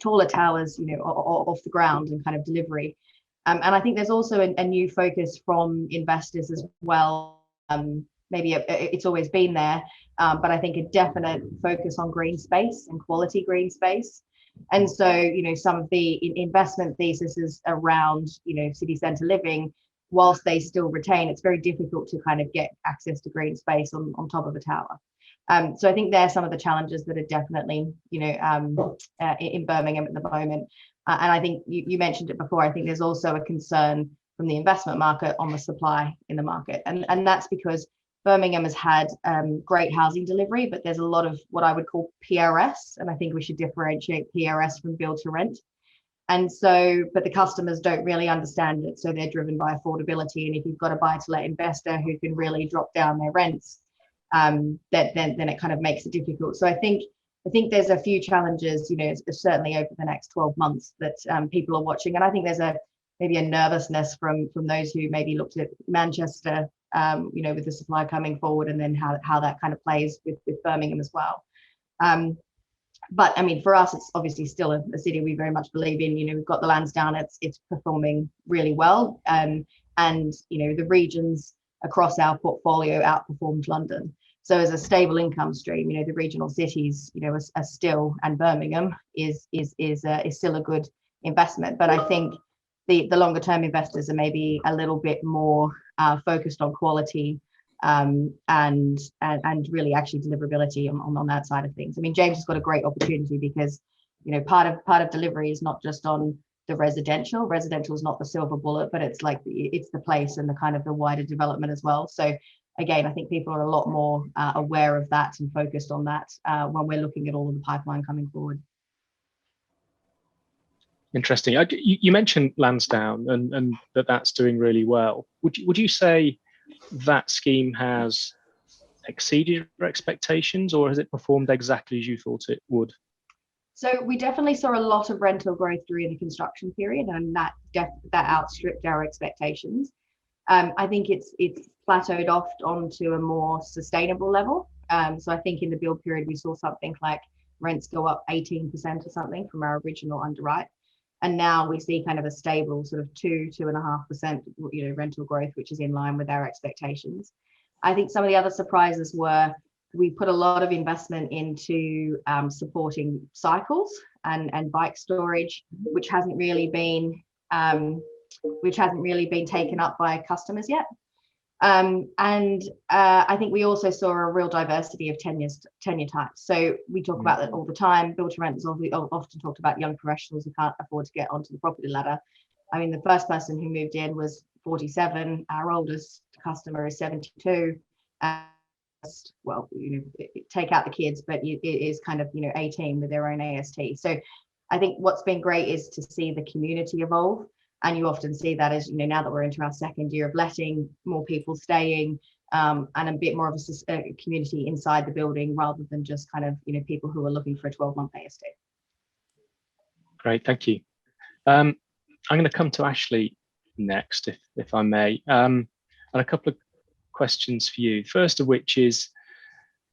taller towers off the ground and kind of delivery. And I think there's also a new focus from investors as well. Maybe it's always been there, but I think a definite focus on green space and quality green space. And so, some of the investment theses around, city centre living, whilst they still retain, it's very difficult to kind of get access to green space on top of a tower. So I think there are some of the challenges that are definitely, in Birmingham at the moment. And I think you mentioned it before. I think there's also a concern from the investment market on the supply in the market. And that's because Birmingham has had great housing delivery, but there's a lot of what I would call PRS. And I think we should differentiate PRS from build to rent. And so, but the customers don't really understand it. So they're driven by affordability. And if you've got a buy to let investor who can really drop down their rents, then it kind of makes it difficult. So I think there's a few challenges, certainly over the next 12 months that people are watching. And I think there's maybe a nervousness from those who maybe looked at Manchester, with the supply coming forward, and then how that kind of plays with Birmingham as well. But I mean, for us, it's obviously still a city we very much believe in. We've got the Lansdowne, it's performing really well. And the regions across our portfolio outperformed London. So as a stable income stream, the regional cities, are still, and Birmingham is still a good investment. But I think the longer term investors are maybe a little bit more focused on quality and really actually deliverability on that side of things. I mean, James has got a great opportunity because part of delivery is not just on the residential. Residential is not the silver bullet, but it's the place and the kind of the wider development as well. So again, I think people are a lot more aware of that and focused on that when we're looking at all of the pipeline coming forward. Interesting. You mentioned Lansdowne and that's doing really well. Would you say that scheme has exceeded your expectations, or has it performed exactly as you thought it would? So we definitely saw a lot of rental growth during the construction period, and that outstripped our expectations. I think it's plateaued off onto a more sustainable level. So I think in the build period, we saw something like rents go up 18% or something from our original underwrite. And now we see kind of a stable sort of 2.5% rental growth, which is in line with our expectations. I think some of the other surprises were we put a lot of investment into supporting cycles and bike storage, which hasn't really been taken up by customers yet. I think we also saw a real diversity of tenure types. So we talk about that all the time. Build to rent is often talked about young professionals who can't afford to get onto the property ladder. I mean, the first person who moved in was 47. Our oldest customer is 72. Well, take out the kids, but it is kind of 18 with their own AST. So I think what's been great is to see the community evolve. And you often see that as, now that we're into our second year of letting, more people staying, and a bit more of a community inside the building rather than just kind of, people who are looking for a 12-month AST. Great, thank you. I'm going to come to Ashley next, if I may, and a couple of questions for you. First of which is,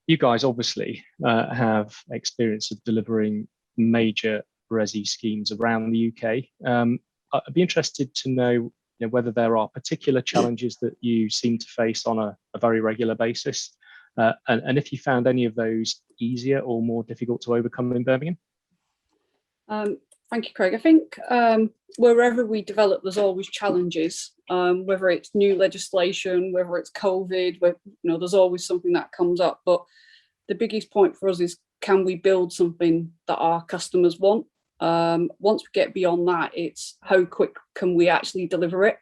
you guys obviously have experience of delivering major resi schemes around the UK. I'd be interested to know, whether there are particular challenges that you seem to face on a very regular basis, and if you found any of those easier or more difficult to overcome in Birmingham. Thank you, Craig. I think wherever we develop, there's always challenges, whether it's new legislation, whether it's COVID, there's always something that comes up. But the biggest point for us is, can we build something that our customers want? Once we get beyond that, it's how quick can we actually deliver it?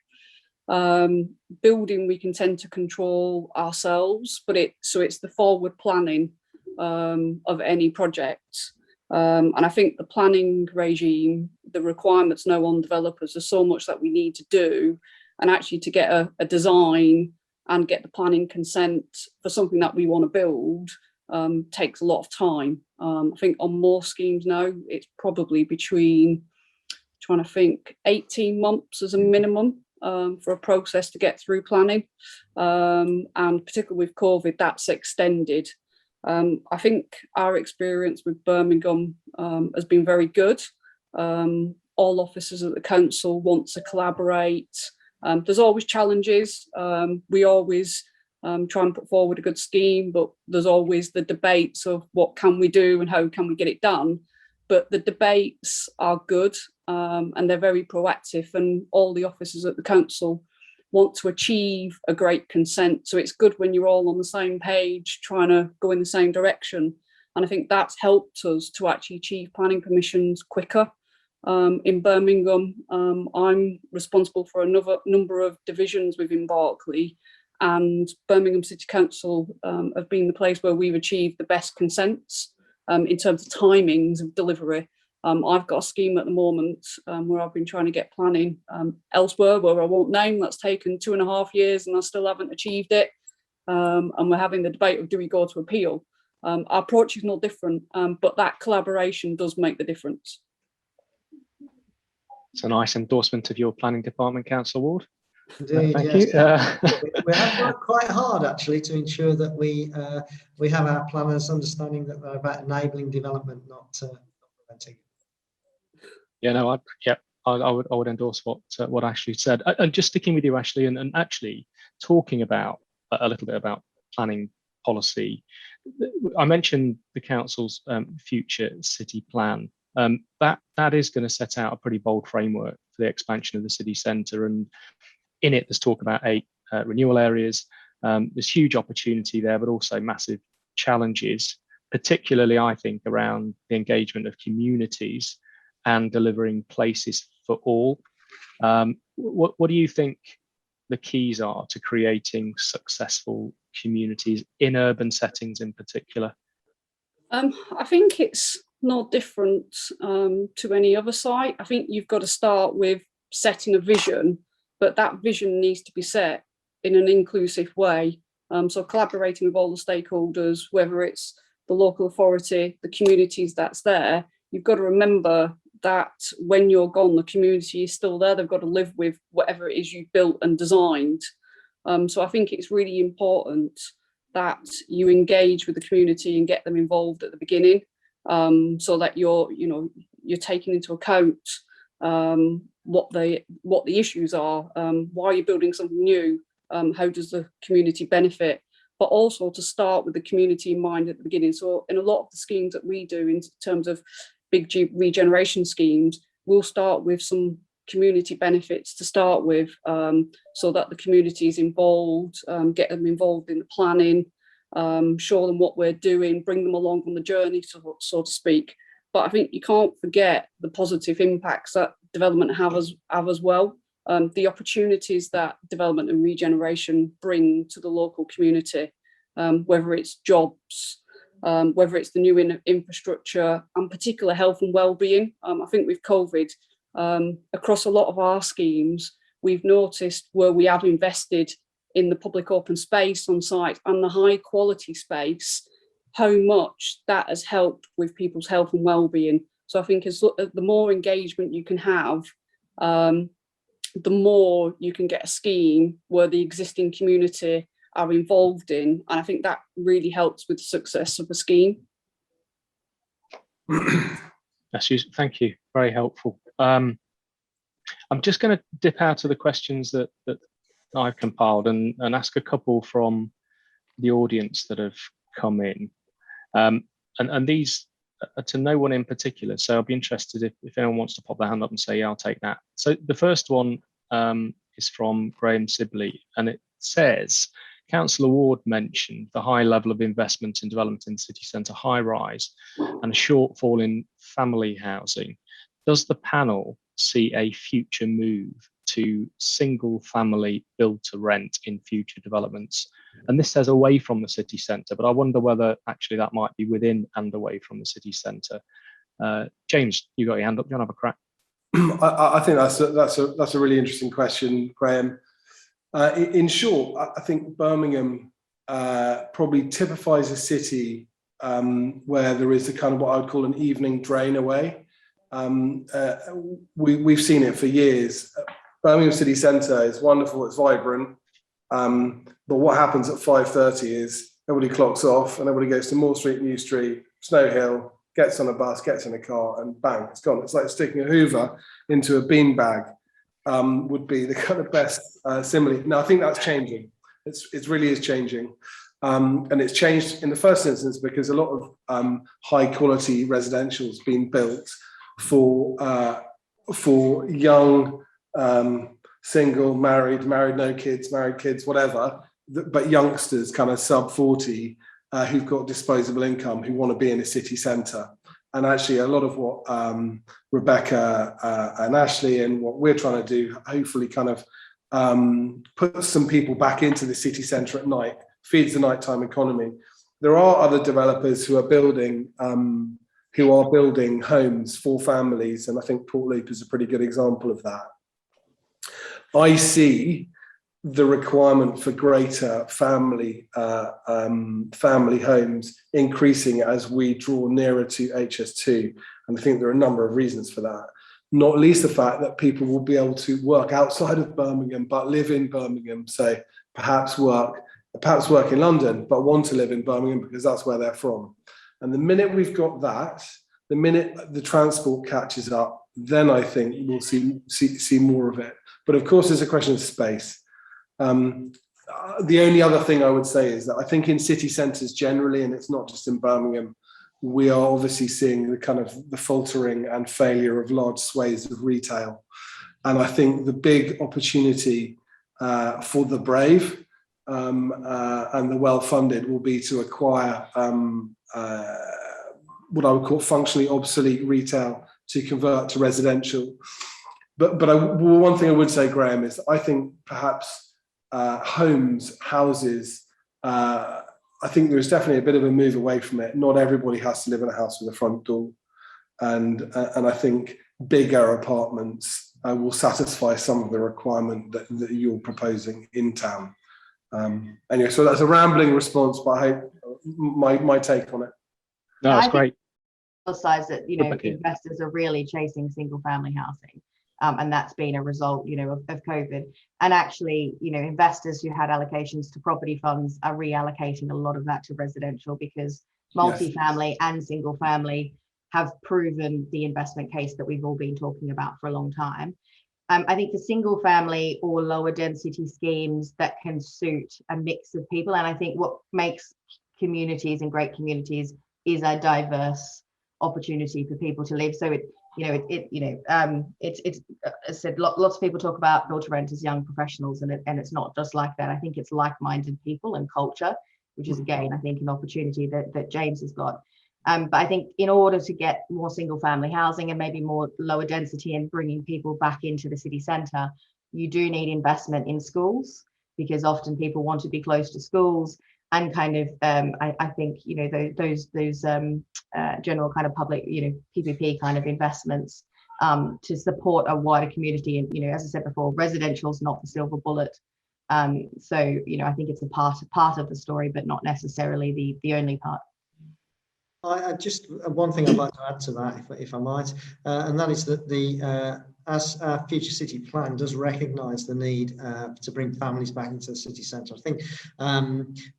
Building we can tend to control ourselves, but it's the forward planning of any project. And I think the planning regime, the requirements now on developers, there's so much that we need to do, and actually to get a design and get the planning consent for something that we want to build takes a lot of time. I think on more schemes now, it's probably between, trying to think, 18 months as a minimum for a process to get through planning. And particularly with COVID, that's extended. I think our experience with Birmingham has been very good. All officers at the council want to collaborate. There's always challenges. We always try and put forward a good scheme, but there's always the debates of what can we do and how can we get it done. But the debates are good and they're very proactive, and all the officers at the council want to achieve a great consent. So it's good when you're all on the same page, trying to go in the same direction. And I think that's helped us to actually achieve planning permissions quicker. In Birmingham, I'm responsible for another number of divisions within Berkeley, and Birmingham City Council have been the place where we've achieved the best consents in terms of timings of delivery. I've got a scheme at the moment where I've been trying to get planning elsewhere, where I won't name, that's taken 2.5 years and I still haven't achieved it. And we're having the debate of, do we go to appeal? Our approach is not different, but that collaboration does make the difference. It's a nice endorsement of your planning department, Councillor Ward. Indeed, thank yes. you. We have worked quite hard actually to ensure that we have our planners understanding that they're about enabling development, not preventing. Yeah, no, I would endorse what Ashley said. And just sticking with you, Ashley, and actually talking about a little bit about planning policy. I mentioned the council's future city plan. That is going to set out a pretty bold framework for the expansion of the city centre, and in it there's talk about 8 renewal areas. There's huge opportunity there, but also massive challenges, particularly I think around the engagement of communities and delivering places for all. What do you think the keys are to creating successful communities in urban settings in particular? I think it's not different to any other site. I think you've got to start with setting a vision, but that vision needs to be set in an inclusive way. So collaborating with all the stakeholders, whether it's the local authority, the communities that's there, you've got to remember that when you're gone, the community is still there. They've got to live with whatever it is you've built and designed. So I think it's really important that you engage with the community and get them involved at the beginning, so that you're taking into account what the issues are, why you're building something new, how does the community benefit, but also to start with the community in mind at the beginning. So in a lot of the schemes that we do in terms of big regeneration schemes, we'll start with some community benefits to start with, so that the community is involved, get them involved in the planning, show them what we're doing, bring them along on the journey, so to speak. But I think you can't forget the positive impacts that development have as well. The opportunities that development and regeneration bring to the local community, whether it's jobs, whether it's the new infrastructure, and particular health and well-being. I think with COVID, across a lot of our schemes, we've noticed where we have invested in the public open space on site and the high quality space, how much that has helped with people's health and well-being. So I think the more engagement you can have, the more you can get a scheme where the existing community are involved in, and I think that really helps with the success of the scheme. Thank you, very helpful. I'm just going to dip out of the questions that I've compiled and ask a couple from the audience that have come in, and these are to no one in particular, so I'll be interested if anyone wants to pop their hand up and say, yeah, I'll take that. So the first one is from Graham Sibley, and it says, Councillor Ward mentioned the high level of investment in development in city centre high rise and a shortfall in family housing. Does the panel see a future move to single family build to rent in future developments. And this says away from the city centre, but I wonder whether actually that might be within and away from the city centre. James, you got your hand up. Do you want to have a crack? I think that's a really interesting question, Graham. In short, I think Birmingham probably typifies a city where there is a kind of what I would call an evening drain away. We've seen it for years. Birmingham city centre is wonderful, it's vibrant, but what happens at 5:30 is everybody clocks off and everybody goes to Moore Street, New Street, Snow Hill, gets on a bus, gets in a car, and bang, it's gone. It's like sticking a Hoover into a beanbag. Would be the kind of best simile. Now, I think that's changing. It really is changing. And it's changed in the first instance because a lot of high quality residentials being built for young, single, married, no kids, married kids, whatever, but youngsters kind of sub 40 who've got disposable income who want to be in a city centre. And actually a lot of what Rebecca and Ashley and what we're trying to do, hopefully kind of put some people back into the city centre at night, feeds the nighttime economy. There are other developers who are building homes for families, and I think Portloop is a pretty good example of that. I see the requirement for greater family homes increasing as we draw nearer to HS2, and I think there are a number of reasons for that. Not least the fact that people will be able to work outside of Birmingham but live in Birmingham, so perhaps work in London but want to live in Birmingham because that's where they're from. And the minute we've got that, the minute the transport catches up, then I think we'll see more of it. But of course, there's a question of space. The only other thing I would say is that I think in city centres generally, and it's not just in Birmingham, we are obviously seeing the kind of the faltering and failure of large swathes of retail. And I think the big opportunity for the brave and the well-funded will be to acquire what I would call functionally obsolete retail to convert to residential. But one thing I would say, Graham, is I think perhaps houses, I think there's definitely a bit of a move away from it. Not everybody has to live in a house with a front door. And I think bigger apartments will satisfy some of the requirement that you're proposing in town. Anyway, so that's a rambling response, but I hope my take on it. No, that's great. Size that investors are really chasing single family housing, and that's been a result of COVID. And actually investors who had allocations to property funds are reallocating a lot of that to residential because multifamily and single family have proven the investment case that we've all been talking about for a long time. I think for single family or lower density schemes that can suit a mix of people, and I think what makes communities and great communities is a diverse opportunity for people to live. So it's as I said, lots of people talk about build to rent as young professionals, and it's not just like that. I think it's like-minded people and culture, which is again I think an opportunity that James has got. But I think in order to get more single family housing and maybe more lower density and bringing people back into the city centre, you do need investment in schools, because often people want to be close to schools, and kind of I think those general kind of public PPP kind of investments to support a wider community. And as I said before, residential is not the silver bullet. So I think it's a part of the story, but not necessarily the only part. I just one thing I'd like to add to that, if I might, and that is that as our future city plan does recognise the need to bring families back into the city centre. I think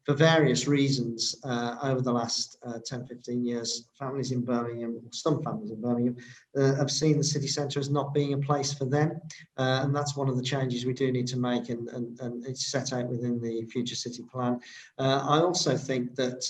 for various reasons over the last 10-15 years, families in Birmingham, some families in Birmingham, have seen the city centre as not being a place for them, and that's one of the changes we do need to make, and it's set out within the future city plan. I also think that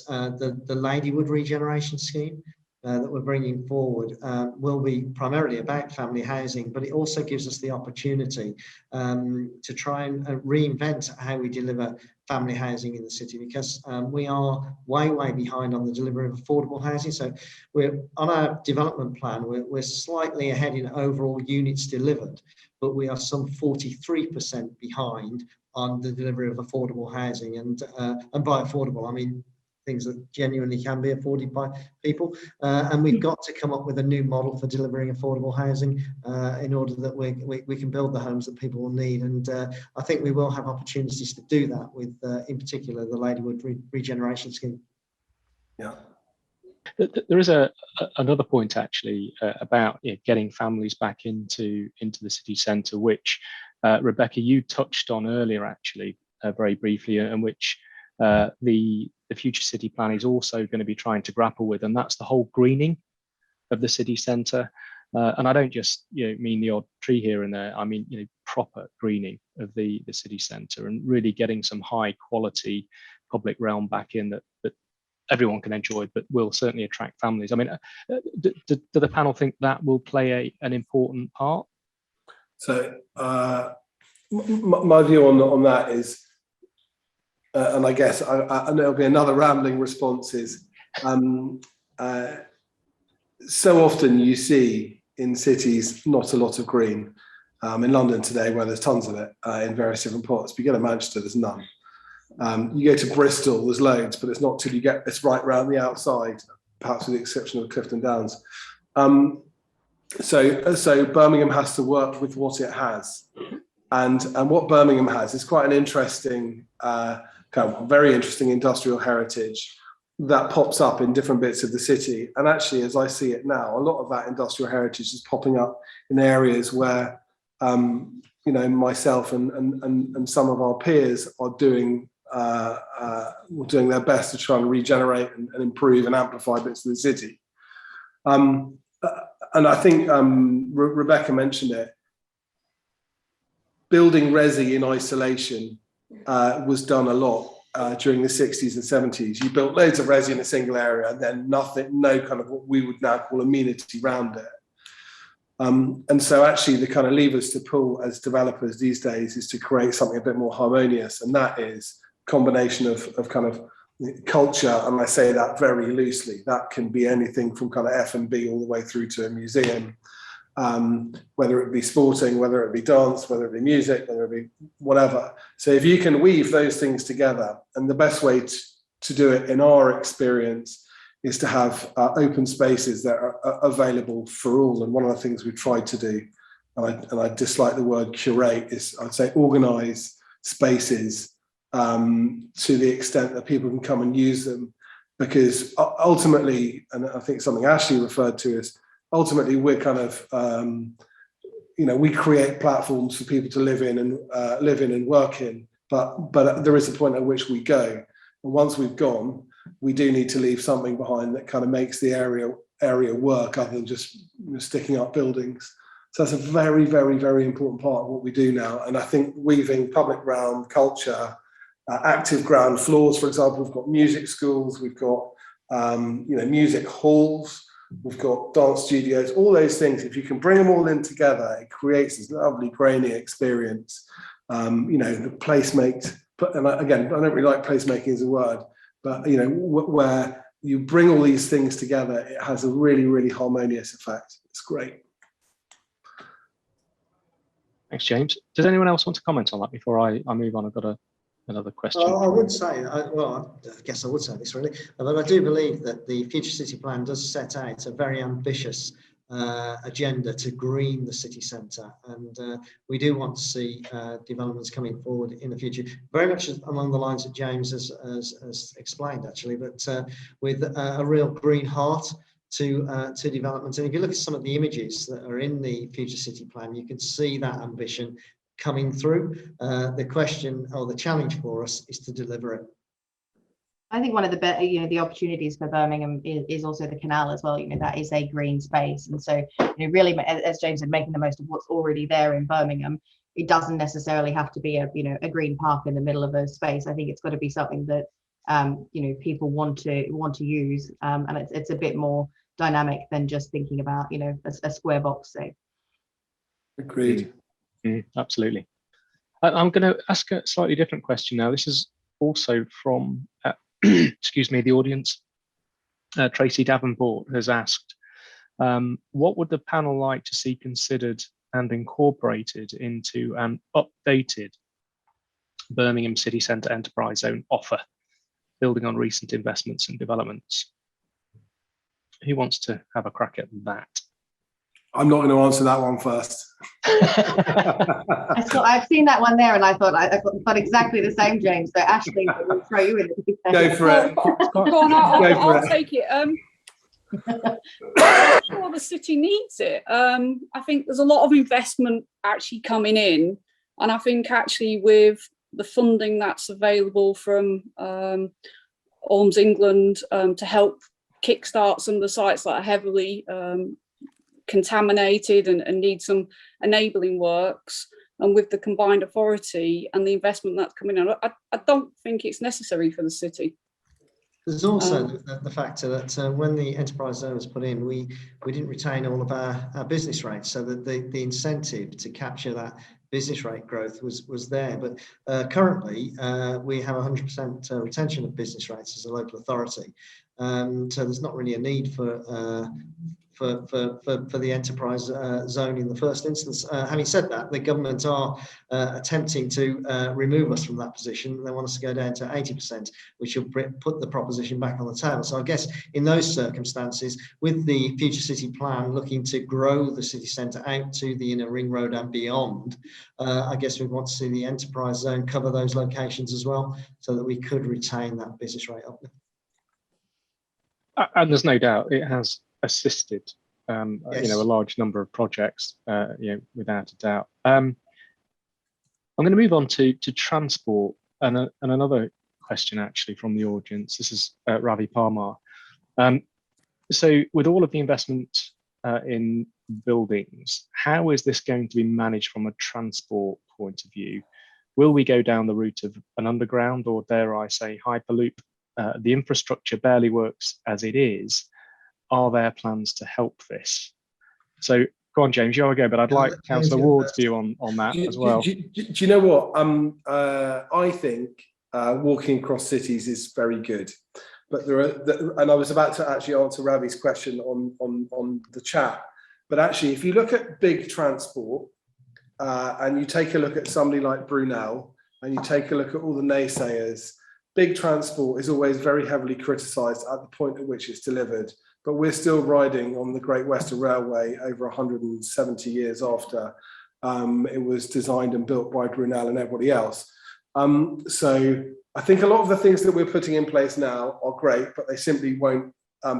the Ladywood regeneration scheme that we're bringing forward will be primarily about family housing, but it also gives us the opportunity to try and reinvent how we deliver family housing in the city, because we are way behind on the delivery of affordable housing. So we're on our development plan, we're slightly ahead in overall units delivered, but we are some 43% behind on the delivery of affordable housing. And by affordable, I mean things that genuinely can be afforded by people. And we've got to come up with a new model for delivering affordable housing in order that we can build the homes that people will need. And I think we will have opportunities to do that with, in particular, the Ladywood regeneration scheme. Yeah. There is another point actually about getting families back into the city centre, which Rebecca, you touched on earlier actually very briefly, and which the future city plan is also going to be trying to grapple with, and that's the whole greening of the city centre. And I don't just mean the odd tree here and there. I mean proper greening of the city centre, and really getting some high quality public realm back in that everyone can enjoy, but will certainly attract families. I mean, do the panel think that will play an important part? So my view on that is, and I guess I know it'll be another rambling response, is so often you see in cities not a lot of green. In London today, where there's tons of it in various different parts, but you go to Manchester, there's none. You go to Bristol, there's loads, but it's not till you get this right round the outside, perhaps with the exception of Clifton Downs. So Birmingham has to work with what it has, and what Birmingham has is quite an interesting, very interesting industrial heritage that pops up in different bits of the city. And actually, as I see it now, a lot of that industrial heritage is popping up in areas where myself and some of our peers are doing their best to try and regenerate and improve and amplify bits of the city. And I think Rebecca mentioned it. Building resi in isolation was done a lot during the 60s and 70s. You built loads of resi in a single area and then no kind of what we would now call amenity around it. And so actually the kind of levers to pull as developers these days is to create something a bit more harmonious, and that is a combination of kind of culture, and I say that very loosely. That can be anything from kind of F&B all the way through to a museum, whether it be sporting, whether it be dance, whether it be music, whether it be whatever. So if you can weave those things together, and the best way to do it in our experience is to have open spaces that are available for all. And one of the things we've tried to do, and I dislike the word curate, is I'd say organise spaces to the extent that people can come and use them. Because ultimately, and I think something Ashley referred to is, ultimately we're kind of, we create platforms for people to live in and work in, but there is a point at which we go. And once we've gone, we do need to leave something behind that kind of makes the area work, other than just sticking up buildings. So that's a very, very, very important part of what we do now. And I think weaving public realm, culture, active ground floors, for example, we've got music schools, we've got music halls, we've got dance studios, all those things. If you can bring them all in together, it creates this lovely grainy experience. The placemate, and again, I don't really like placemaking as a word, but where you bring all these things together, it has a really, really harmonious effect. It's great. Thanks, James. Does anyone else want to comment on that before I move on? I've got another question. I would say, I guess I would say this really, but I do believe that the Future City Plan does set out a very ambitious agenda to green the city centre, and we do want to see developments coming forward in the future, very much along the lines that James has explained actually, but with a real green heart to development. And if you look at some of the images that are in the Future City Plan, you can see that ambition coming through. The question or the challenge for us is to deliver it. I think one of the the opportunities for Birmingham is also the canal as well. That is a green space, and so really, as James said, making the most of what's already there in Birmingham. It doesn't necessarily have to be a green park in the middle of a space. I think it's got to be something that people want to use, and it's a bit more dynamic than just thinking about a square box. So, agreed. Absolutely. I'm going to ask a slightly different question now. This is also from, excuse me, the audience. Tracy Davenport has asked, what would the panel like to see considered and incorporated into an updated Birmingham City Centre Enterprise Zone offer, building on recent investments and developments? Who wants to have a crack at that? I'm not going to answer that one first. I've seen that one there, and I thought exactly the same, James. So Ashley, we'll throw you in. Go for it. Go on, I'll take it. I'm not sure the city needs it. I think there's a lot of investment actually coming in, and I think actually with the funding that's available from Orms England to help kickstart some of the sites that are heavily contaminated and need some enabling works, and with the combined authority and the investment that's coming in, I don't think it's necessary for the city. There's also the factor that when the enterprise zone was put in, we didn't retain all of our business rates, so that the incentive to capture that business rate growth was there. But currently we have 100% retention of business rates as a local authority, so there's not really a need for the enterprise zone in the first instance. Having said that, the government are attempting to remove us from that position. They want us to go down to 80%, which will put the proposition back on the table. So I guess in those circumstances, with the future city plan looking to grow the city centre out to the inner ring road and beyond, I guess we'd want to see the enterprise zone cover those locations as well, so that we could retain that business rate uplift. And there's no doubt it has assisted Yes. a large number of projects, without a doubt. I'm going to move on to transport and another question actually from the audience. This is Ravi Parmar. So with all of the investment in buildings, how is this going to be managed from a transport point of view? Will we go down the route of an underground, or dare I say Hyperloop? The infrastructure barely works as it is. Are there plans to help this? So go on, James, you go, but I'd like Councillor Ward's view on that as well. Do you know what? I think walking across cities is very good, but and I was about to actually answer Ravi's question on the chat, but actually, if you look at big transport and you take a look at somebody like Brunel, and you take a look at all the naysayers, big transport is always very heavily criticised at the point at which it's delivered. But we're still riding on the Great Western Railway over 170 years after it was designed and built by Brunel and everybody else. So I think a lot of the things that we're putting in place now are great, but they simply won't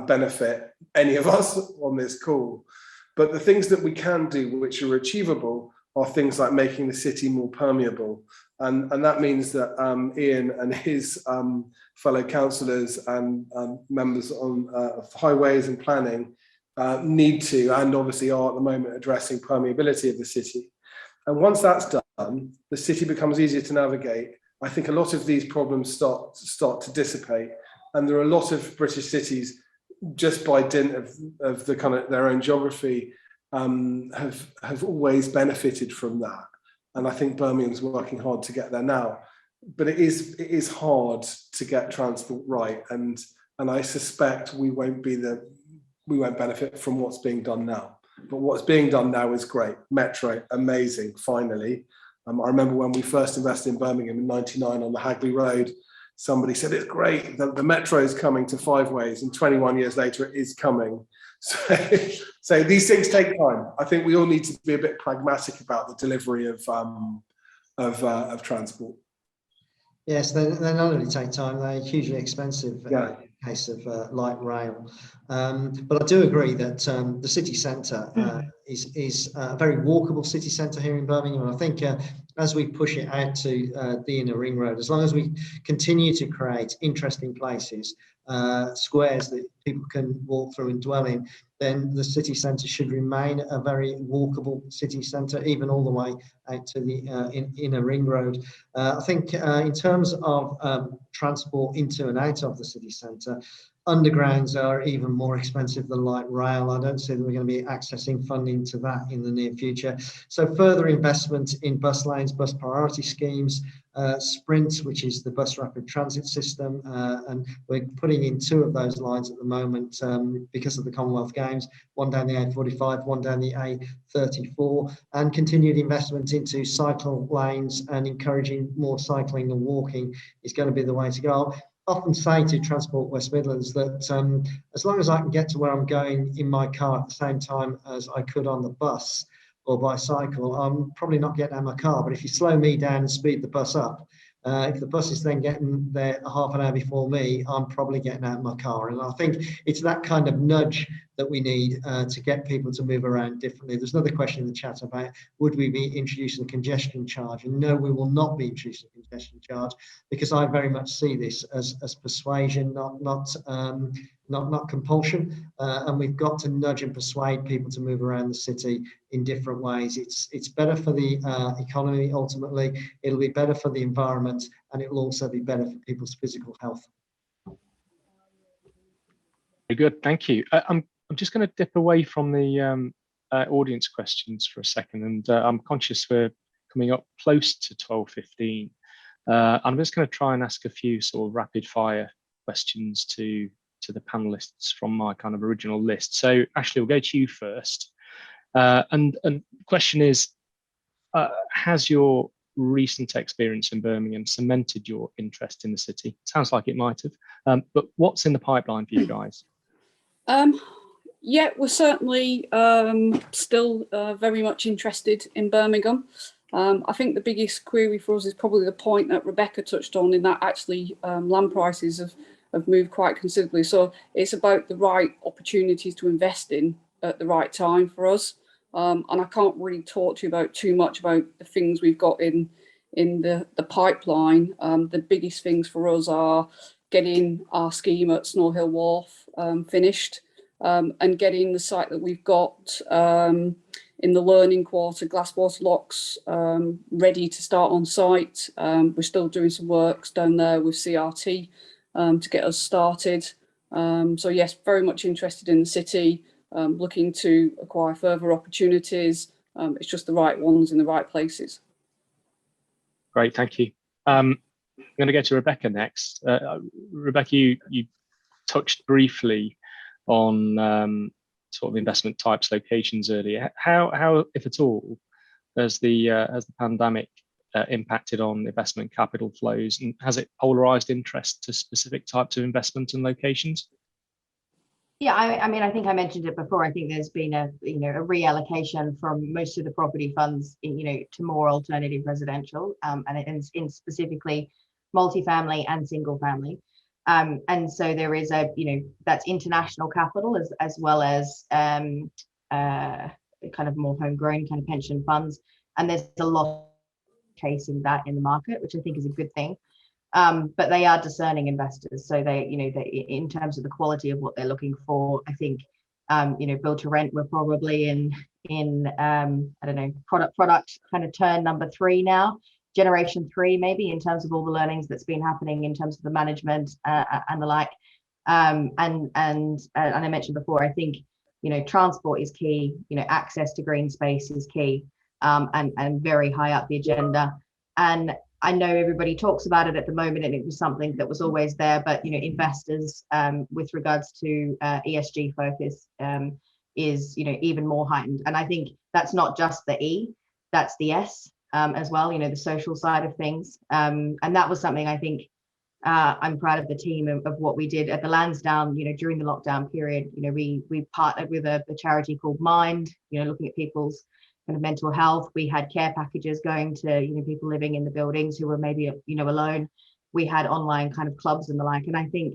benefit any of us on this call. But the things that we can do, which are achievable, are things like making the city more permeable. And that means that Ian and his fellow councillors and members of highways and planning need to, and obviously are at the moment, addressing permeability of the city. And once that's done, the city becomes easier to navigate. I think a lot of these problems start to dissipate. And there are a lot of British cities, just by dint of the kind of their own geography, have always benefited from that. And I think Birmingham's working hard to get there now, but it is hard to get transport right, and I suspect we won't benefit from what's being done now. But what's being done now is great. Metro, amazing, finally. I remember when we first invested in Birmingham in '99 on the Hagley Road, somebody said it's great, the metro is coming to 5 ways, and 21 years later it is coming. So these things take time. I think we all need to be a bit pragmatic about the delivery of transport. Yes, they not only take time, they're hugely expensive. Yeah. In case of light rail, but I do agree that the city centre is a very walkable city centre here in Birmingham. And I think as we push it out to the inner ring road, as long as we continue to create interesting places, squares that people can walk through and dwell in, then the city centre should remain a very walkable city centre, even all the way out to the inner ring road. I think in terms of transport into and out of the city centre, Undergrounds are even more expensive than light rail. I don't see that we're going to be accessing funding to that in the near future. So further investment in bus lanes, bus priority schemes, Sprint, which is the bus rapid transit system, and we're putting in 2 of those lines at the moment because of the Commonwealth Games, one down the A45, one down the A34, and continued investment into cycle lanes and encouraging more cycling and walking is going to be the way to go. Often say to Transport West Midlands that as long as I can get to where I'm going in my car at the same time as I could on the bus or by cycle, I'm probably not getting out of my car. But if you slow me down and speed the bus up, if the bus is then getting there half an hour before me, I'm probably getting out of my car. And I think it's that kind of nudge that we need to get people to move around differently. There's another question in the chat about would we be introducing a congestion charge? And no, we will not be introducing a congestion charge, because I very much see this as persuasion, not compulsion. And we've got to nudge and persuade people to move around the city in different ways. It's better for the economy ultimately. It'll be better for the environment, and it'll also be better for people's physical health. Very good, thank you. I'm just going to dip away from the audience questions for a second, and I'm conscious we're coming up close to 12:15. I'm just going to try and ask a few sort of rapid fire questions to the panelists from my kind of original list. So Ashley, we'll go to you first. And the question is, has your recent experience in Birmingham cemented your interest in the city? Sounds like it might have, but what's in the pipeline for you guys? Yeah, we're certainly still very much interested in Birmingham. I think the biggest query for us is probably the point that Rebecca touched on, in that actually land prices have moved quite considerably. So it's about the right opportunities to invest in at the right time for us. And I can't really talk to you about too much about the things we've got in the pipeline. The biggest things for us are getting our scheme at Snow Hill Wharf finished, and getting the site that we've got in the Learning Quarter, Glasswater Locks, ready to start on site. We're still doing some works down there with CRT to get us started. So yes, very much interested in the city, looking to acquire further opportunities. It's just the right ones in the right places. Great, thank you. I'm going to go to Rebecca next. Rebecca, you touched briefly on sort of investment types, locations earlier. How, if at all, has the pandemic impacted on investment capital flows, and has it polarized interest to specific types of investment and locations? Yeah, I mean, I think I mentioned it before. I think there's been a reallocation from most of the property funds, to more alternative residential, and in specifically multifamily and single family. And so there is that's international capital as well as kind of more homegrown kind of pension funds. And there's a lot chasing that in the market, which I think is a good thing. But they are discerning investors. So they in terms of the quality of what they're looking for, I think, build to rent, we're probably in I don't know, product kind of turn number 3 now. Generation 3 maybe, in terms of all the learnings that's been happening in terms of the management and the like, and I mentioned before, I think transport is key, access to green space is key, and very high up the agenda. And I know everybody talks about it at the moment, and it was something that was always there, but investors with regards to ESG focus is even more heightened. And I think that's not just the E, that's the S as well, the social side of things. And that was something I think I'm proud of the team of what we did at the Lansdowne, during the lockdown period. We partnered with a charity called Mind, looking at people's kind of mental health. We had care packages going to people living in the buildings who were maybe alone. We had online kind of clubs and the like. And I think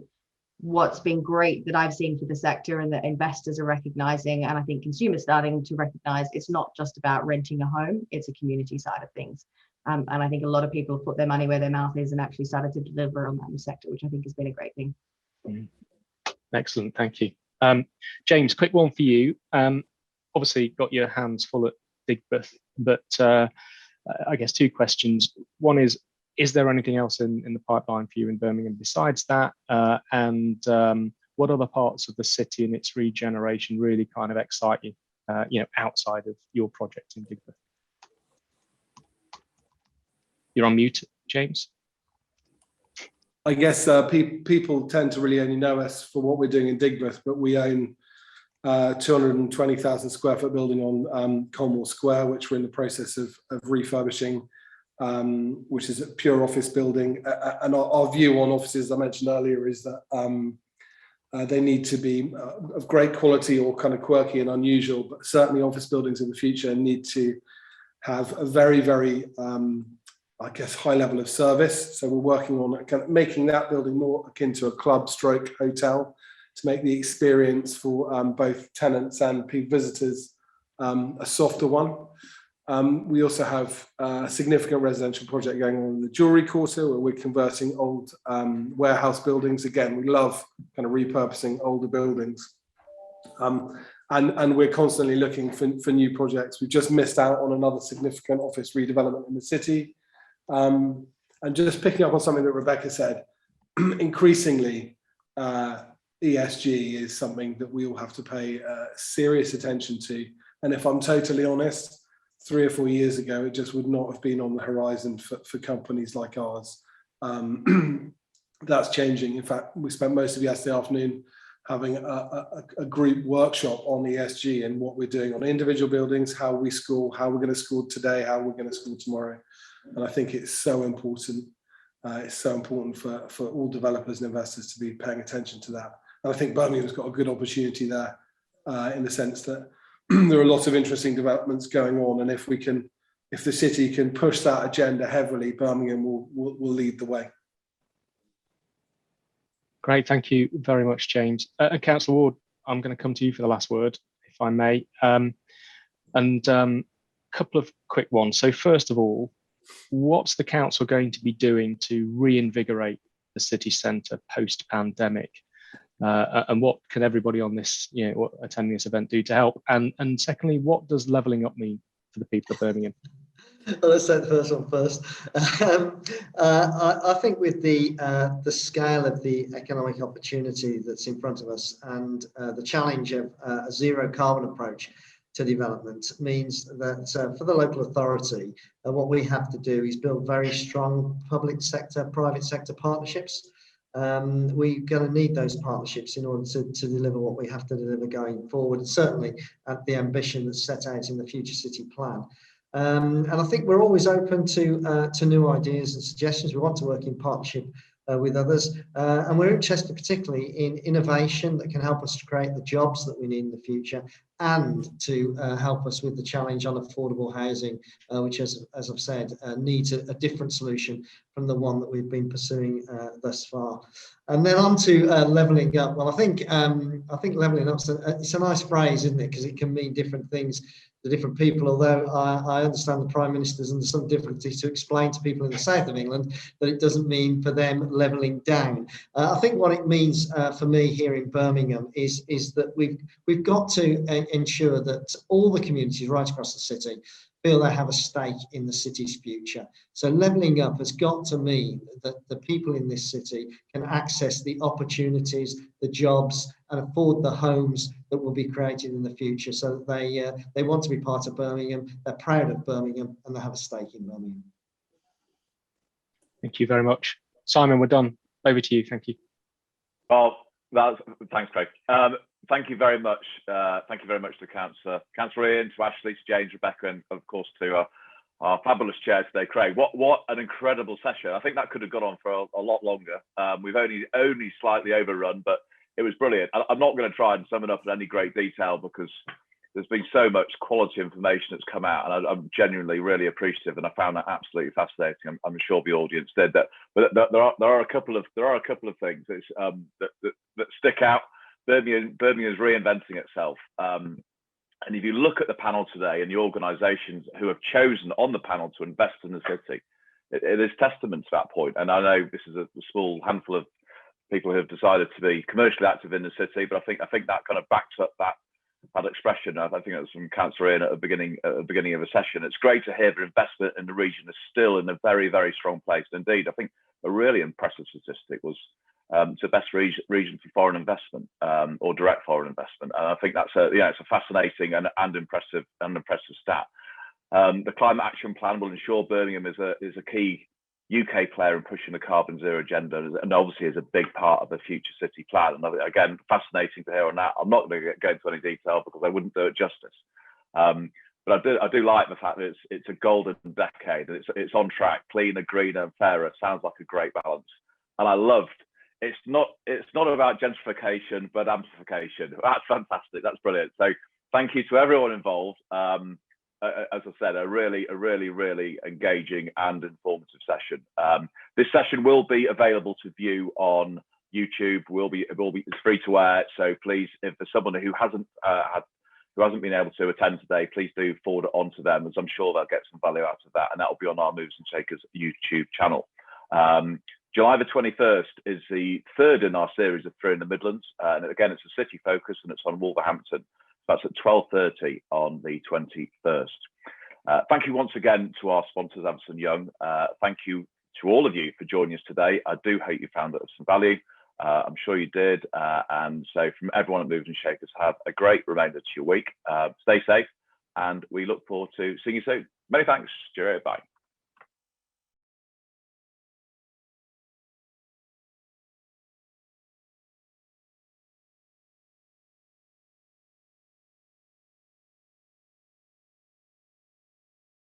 what's been great that I've seen for the sector, and that investors are recognizing, and I think consumers starting to recognize, it's not just about renting a home, it's a community side of things. And I think a lot of people put their money where their mouth is and actually started to deliver on that in the sector, which I think has been a great thing. Excellent, thank you. James, quick one for you. Obviously got your hands full at Digbeth, but I guess 2 questions. One is there anything else in the pipeline for you in Birmingham besides that? And what other parts of the city and its regeneration really kind of excite you, outside of your project in Digbeth? You're on mute, James. I guess people tend to really only know us for what we're doing in Digbeth, but we own 220,000 square foot building on Colmore Square, which we're in the process of refurbishing, which is a pure office building. And our view on offices, as I mentioned earlier, is that they need to be of great quality or kind of quirky and unusual, but certainly office buildings in the future need to have a very, very, I guess, high level of service. So we're working on kind of making that building more akin to a club stroke hotel to make the experience for both tenants and visitors a softer one. We also have a significant residential project going on in the Jewellery Quarter, where we're converting old warehouse buildings. Again, we love kind of repurposing older buildings. And we're constantly looking for new projects. We've just missed out on another significant office redevelopment in the city. And just picking up on something that Rebecca said, increasingly, ESG is something that we all have to pay serious attention to. And if I'm totally honest, 3 or 4 years ago, it just would not have been on the horizon for companies like ours. That's changing. In fact, we spent most of yesterday afternoon having a group workshop on ESG and what we're doing on individual buildings, how we school, how we're going to school today, how we're going to school tomorrow. And I think it's so important. It's so important for all developers and investors to be paying attention to that. And I think Birmingham's got a good opportunity there in the sense that there are a lot of interesting developments going on. And if the city can push that agenda heavily, Birmingham will lead the way. Great, thank you very much, James. Councillor Ward, I'm going to come to you for the last word, if I may. A couple of quick ones. So first of all, what's the council going to be doing to reinvigorate the city centre post-pandemic? And what can everybody on this, attending this event do to help? And secondly, what does levelling up mean for the people of Birmingham? Well, let's take the first one first. I think with the scale of the economic opportunity that's in front of us and the challenge of a zero carbon approach to development means that for the local authority, what we have to do is build very strong public sector, private sector partnerships. We're going to need those partnerships in order to deliver what we have to deliver going forward, and certainly at the ambition that's set out in the Future City Plan. And I think we're always open to new ideas and suggestions. We want to work in partnership with others, and we're interested particularly in innovation that can help us to create the jobs that we need in the future, and to help us with the challenge on affordable housing, which, as I've said, needs a different solution from the one that we've been pursuing thus far. And then on to levelling up. Well, I think levelling up, it's a nice phrase, isn't it? Because it can mean different things to different people, although I understand the Prime Minister's under some difficulty to explain to people in the south of England that it doesn't mean for them levelling down. I think what it means for me here in Birmingham is that we've got to ensure that all the communities right across the city feel they have a stake in the city's future. So levelling up has got to mean that the people in this city can access the opportunities, the jobs, and afford the homes that will be created in the future, so that they want to be part of Birmingham, they're proud of Birmingham, and they have a stake in Birmingham. Thank you very much. Simon, we're done. Over to you. Thank you. Well, thanks, Craig. Thank you very much. Thank you very much to Councillor Ian, to Ashley, to James, Rebecca, and of course to our fabulous chair today, Craig. What an incredible session. I think that could have gone on for a lot longer. We've only slightly overrun, but it was brilliant. I'm not going to try and sum it up in any great detail because there's been so much quality information that's come out, and I'm genuinely really appreciative, and I found that absolutely fascinating. I'm sure the audience did that. But there are a couple of things that stick out. Birmingham is reinventing itself. And if you look at the panel today and the organisations who have chosen on the panel to invest in the city, it is testament to that point. And I know this is a small handful of people who have decided to be commercially active in the city, but I think that kind of backs up that expression. I think that was from Councillor Ian at the beginning of the session. It's great to hear that investment in the region is still in a very, very strong place. Indeed, I think a really impressive statistic was It's the best region for foreign investment or direct foreign investment. And I think that's it's a fascinating and impressive stat. The climate action plan will ensure Birmingham is a key UK player in pushing the carbon zero agenda, and obviously is a big part of the future city plan. And again, fascinating to hear on that. I'm not going to go into any detail because I wouldn't do it justice. But I do like the fact that it's a golden decade, and it's on track, cleaner, greener, and fairer. Sounds like a great balance. And I loved it's not about gentrification but amplification. That's fantastic. That's brilliant. So thank you to everyone involved. As I said, a really engaging and informative session. This session will be available to view on YouTube. It's free to air. So please, if there's someone who hasn't been able to attend today, please do forward it on to them, as I'm sure they'll get some value out of that. And that will be on our Moves and Shakers YouTube channel. July the 21st is the third in our series of 3 in the Midlands. And again, it's a city focus, and it's on Wolverhampton. That's at 12:30 on the 21st. Thank you once again to our sponsors, Avison Young. Thank you to all of you for joining us today. I do hope you found it of some value. I'm sure you did. And so from everyone at Movers and Shakers, have a great remainder to your week. Stay safe, and we look forward to seeing you soon. Many thanks. Cheerio. Bye.